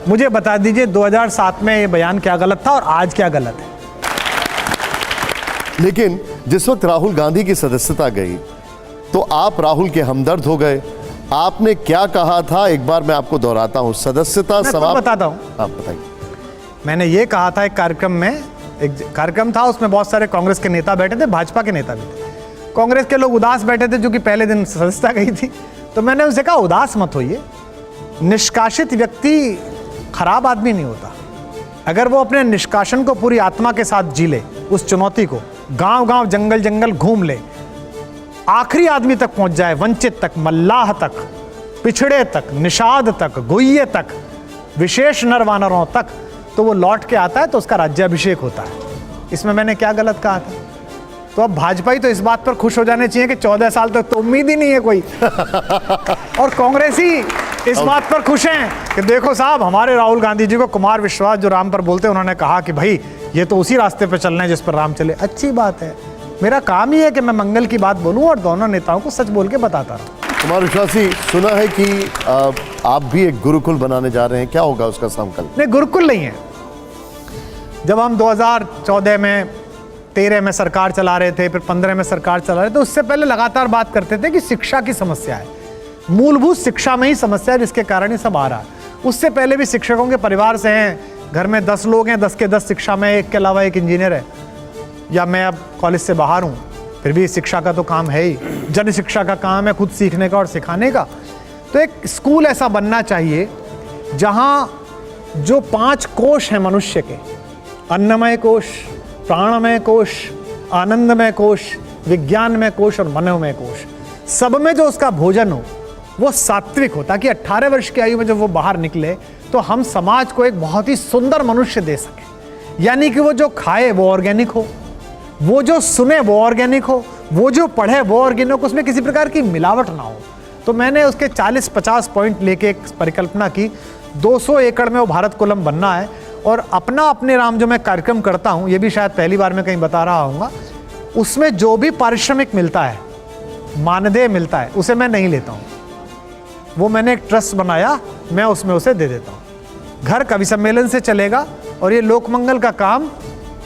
मुझे बता दीजिए 2007 में ये बयान क्या गलत था और आज क्या गलत है। लेकिन जिस वक्त राहुल गांधी की सदस्यता गई तो आप राहुल के हमदर्द हो गए। आपने क्या कहा था, एक बार मैं आपको दोहराता हूं। सदस्यता मैं समाप्त, बताता हूं। आप बताइए। मैंने ये कहा था एक कार्यक्रम में, एक कार्यक्रम था उसमें बहुत सारे कांग्रेस के नेता बैठे थे, भाजपा के नेता भी थे। कांग्रेस के लोग उदास बैठे थे जो कि पहले दिन सदस्यता गई थी। तो मैंने उनसे कहा उदास मत होइए, निष्कासित व्यक्ति खराब आदमी नहीं होता। अगर वो अपने निष्कासन को पूरी आत्मा के साथ जी ले, उस चुनौती को गांव गांव जंगल जंगल घूम ले, आखिरी आदमी तक पहुंच जाए, वंचित तक, मल्लाह तक, पिछड़े तक, निषाद तक, गुइये तक, विशेष नर वानरों तक, तो वो लौट के आता है तो उसका राज्याभिषेक होता है। इसमें मैंने क्या गलत कहा था? तो अब भाजपा ही तो इस बात पर खुश हो जाने चाहिए कि 14 साल तक तो उम्मीद ही नहीं है कोई। और कांग्रेसी इस बात पर खुश हैं कि देखो साहब, हमारे राहुल गांधी जी को कुमार विश्वास जो राम पर बोलते हैं, उन्होंने कहा कि भाई ये तो उसी रास्ते पर चलना है जिस पर राम चले। अच्छी बात है, मेरा काम ही है कि मैं मंगल की बात बोलूं और दोनों नेताओं को सच बोल के बताता रहूं। कुमार विश्वास जी, सुना है कि आप भी एक गुरुकुल बनाने जा रहे हैं, क्या होगा उसका संकल्प? नहीं, गुरुकुल नहीं है। जब हम 2014 में 13 में सरकार चला रहे थे, फिर 15 में सरकार चला रहे थे, तो उससे पहले लगातार बात करते थे कि शिक्षा की समस्या है, मूलभूत शिक्षा में ही समस्या है जिसके कारण ये सब आ रहा है। उससे पहले भी शिक्षकों के परिवार से हैं, घर में 10 लोग हैं, 10 के 10 शिक्षा में, एक के अलावा एक इंजीनियर है, या मैं अब कॉलेज से बाहर हूँ, फिर भी शिक्षा का तो काम है ही। जन शिक्षा का काम है खुद सीखने का और सिखाने का। तो एक स्कूल ऐसा बनना चाहिए जहाँ जो 5 कोश हैं मनुष्य के, अन्नमय कोश, प्राणमय कोश, आनंदमय कोश, विज्ञानमय कोश और मनोमय कोश, सब में जो उसका भोजन हो वो सात्विक हो, ताकि 18 वर्ष की आयु में जब वो बाहर निकले तो हम समाज को एक बहुत ही सुंदर मनुष्य दे सकें। यानी कि वो जो खाए वो ऑर्गेनिक हो, वो जो सुने वो ऑर्गेनिक हो, वो जो पढ़े वो ऑर्गेनिक हो, उसमें किसी प्रकार की मिलावट ना हो। तो मैंने उसके 40-50 पॉइंट लेके एक परिकल्पना की। 200 एकड़ में वो भारत कुलम बनना है और अपने राम जो मैं कार्यक्रम करता हूँ, ये भी शायद पहली बार मैं कहीं बता रहा हूँगा, उसमें जो भी पारिश्रमिक मिलता है, मानदेय मिलता है, उसे मैं नहीं लेता हूँ। वो मैंने एक ट्रस्ट बनाया, मैं उसमें उसे दे देता हूँ। घर कवि सम्मेलन से चलेगा और ये लोकमंगल का काम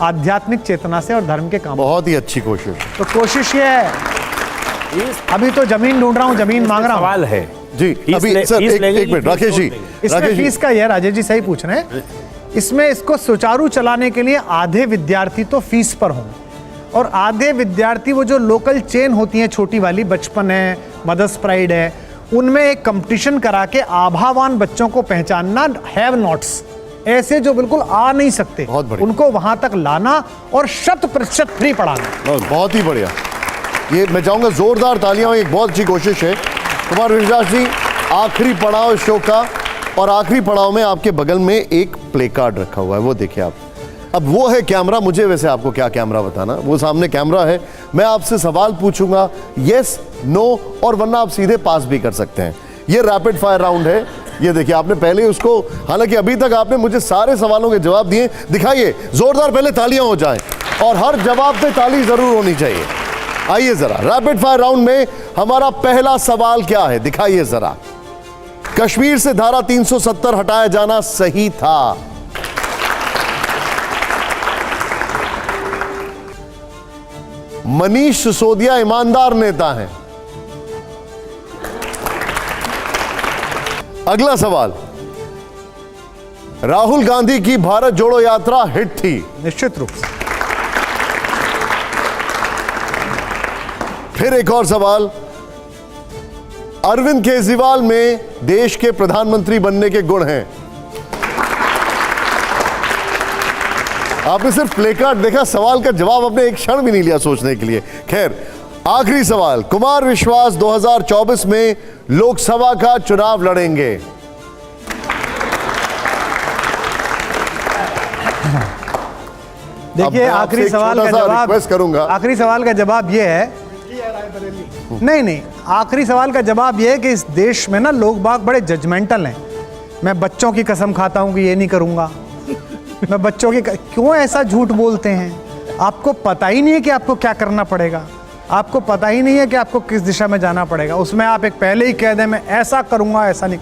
आध्यात्मिक चेतना से और धर्म के काम। बहुत ही अच्छी कोशिश। तो कोशिश ये है, अभी तो जमीन ढूंढ रहा हूँ, जमीन मांग रहा हूँ। सवाल है जी, अभी सर एक मिनट, राकेश जी, इसमें फीस का ये राजेश जी सही पूछ रहे हैं, इसमें इसको सुचारू चलाने के लिए आधे विद्यार्थी तो फीस पर हों और आधे विद्यार्थी वो जो लोकल चेन होती हैं छोटी वाली, बचपन है, मदर्स प्राइड है, उनमें एक कंपटीशन करा के आभावान बच्चों को पहचानना, हैव नॉट्स, ऐसे जो बिल्कुल आ नहीं सकते, उनको वहां तक लाना और 100% फ्री पढ़ाना। बहुत ही बढ़िया, ये मैं चाहूंगा जोरदार तालियां, एक बहुत अच्छी कोशिश है। कुमार विश्वास जी, आखिरी पड़ाव इस शो का, और आखिरी पड़ाव में आपके बगल में एक प्ले कार्ड रखा हुआ है, वो देखिए आप। अब वो है कैमरा, मुझे वैसे आपको क्या कैमरा बताना, वो सामने कैमरा है, मैं आपसे सवाल पूछूंगा, यस नो, और वरना आप सीधे पास भी कर सकते हैं। ये रैपिड फायर राउंड है, ये देखिए आपने पहले उसको, हालांकि अभी तक आपने मुझे सारे सवालों के जवाब दिए, दिखाइए जोरदार पहले तालियां हो जाएं और हर जवाब पे ताली जरूर होनी चाहिए। आइए जरा, रैपिड फायर राउंड में हमारा पहला सवाल क्या है, दिखाइए जरा। कश्मीर से धारा 370 हटाया जाना सही था? मनीष सिसोदिया ईमानदार नेता हैं। अगला सवाल, राहुल गांधी की भारत जोड़ो यात्रा हिट थी? निश्चित रूप से। फिर एक और सवाल, अरविंद केजरीवाल में देश के प्रधानमंत्री बनने के गुण हैं? आपने सिर्फ प्ले कार्ड देखा, सवाल का जवाब आपने एक क्षण भी नहीं लिया सोचने के लिए। खैर, आखिरी सवाल, कुमार विश्वास 2024 में लोकसभा का चुनाव लड़ेंगे? देखिए, आखिरी सवाल का जवाब रिक्वेस्ट करूंगा, आखिरी सवाल का जवाब यह है, नहीं, आखिरी सवाल का जवाब यह है कि इस देश में ना लोग बाग बड़े जजमेंटल हैं। मैं बच्चों की कसम खाता हूं कि ये नहीं करूंगा, मैं बच्चों की, क्यों ऐसा झूठ बोलते हैं? आपको पता ही नहीं है कि आपको क्या करना पड़ेगा, आपको पता ही नहीं है कि आपको किस दिशा में जाना पड़ेगा, उसमें आप एक पहले ही कह दें मैं ऐसा करूंगा, ऐसा नहीं।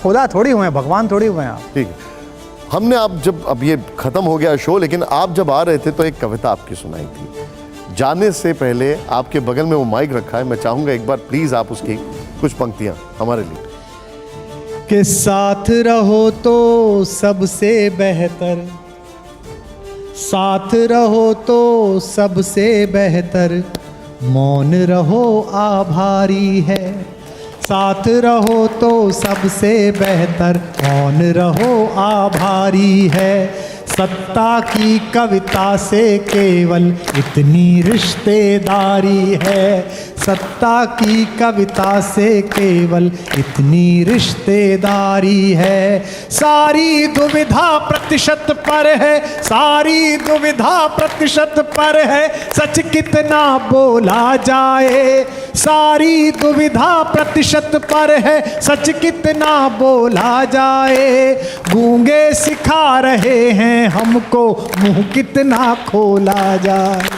खुदा थोड़ी हुए हैं, भगवान थोड़ी हुए हैं आप। ठीक है, हमने आप जब अब ये खत्म हो गया शो, लेकिन आप जब आ रहे थे तो एक कविता आपकी सुनाई थी। जाने से पहले आपके बगल में वो माइक रखा है, मैं चाहूंगा एक बार प्लीज आप उसकी कुछ पंक्तियां हमारे लिए। कि साथ रहो तो सबसे बेहतर, साथ रहो तो सबसे बेहतर, मौन रहो आभारी है। साथ रहो तो सबसे बेहतर, मौन रहो आभारी है। सत्ता की कविता से केवल इतनी रिश्तेदारी है। सत्ता की कविता से केवल इतनी रिश्तेदारी है। सारी दुविधा प्रतिशत पर है, सारी दुविधा प्रतिशत पर है, सच कितना बोला जाए। सारी दुविधा प्रतिशत पर है, सच कितना बोला जाए। गूंगे सिखा रहे हैं हमको, मुंह कितना खोला जाए।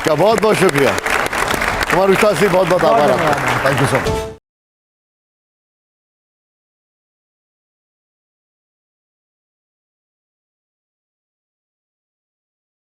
क्या बहुत बहुत शुक्रिया कुमार विश्वास जी, बहुत बहुत आभार आपका। Thank you so much.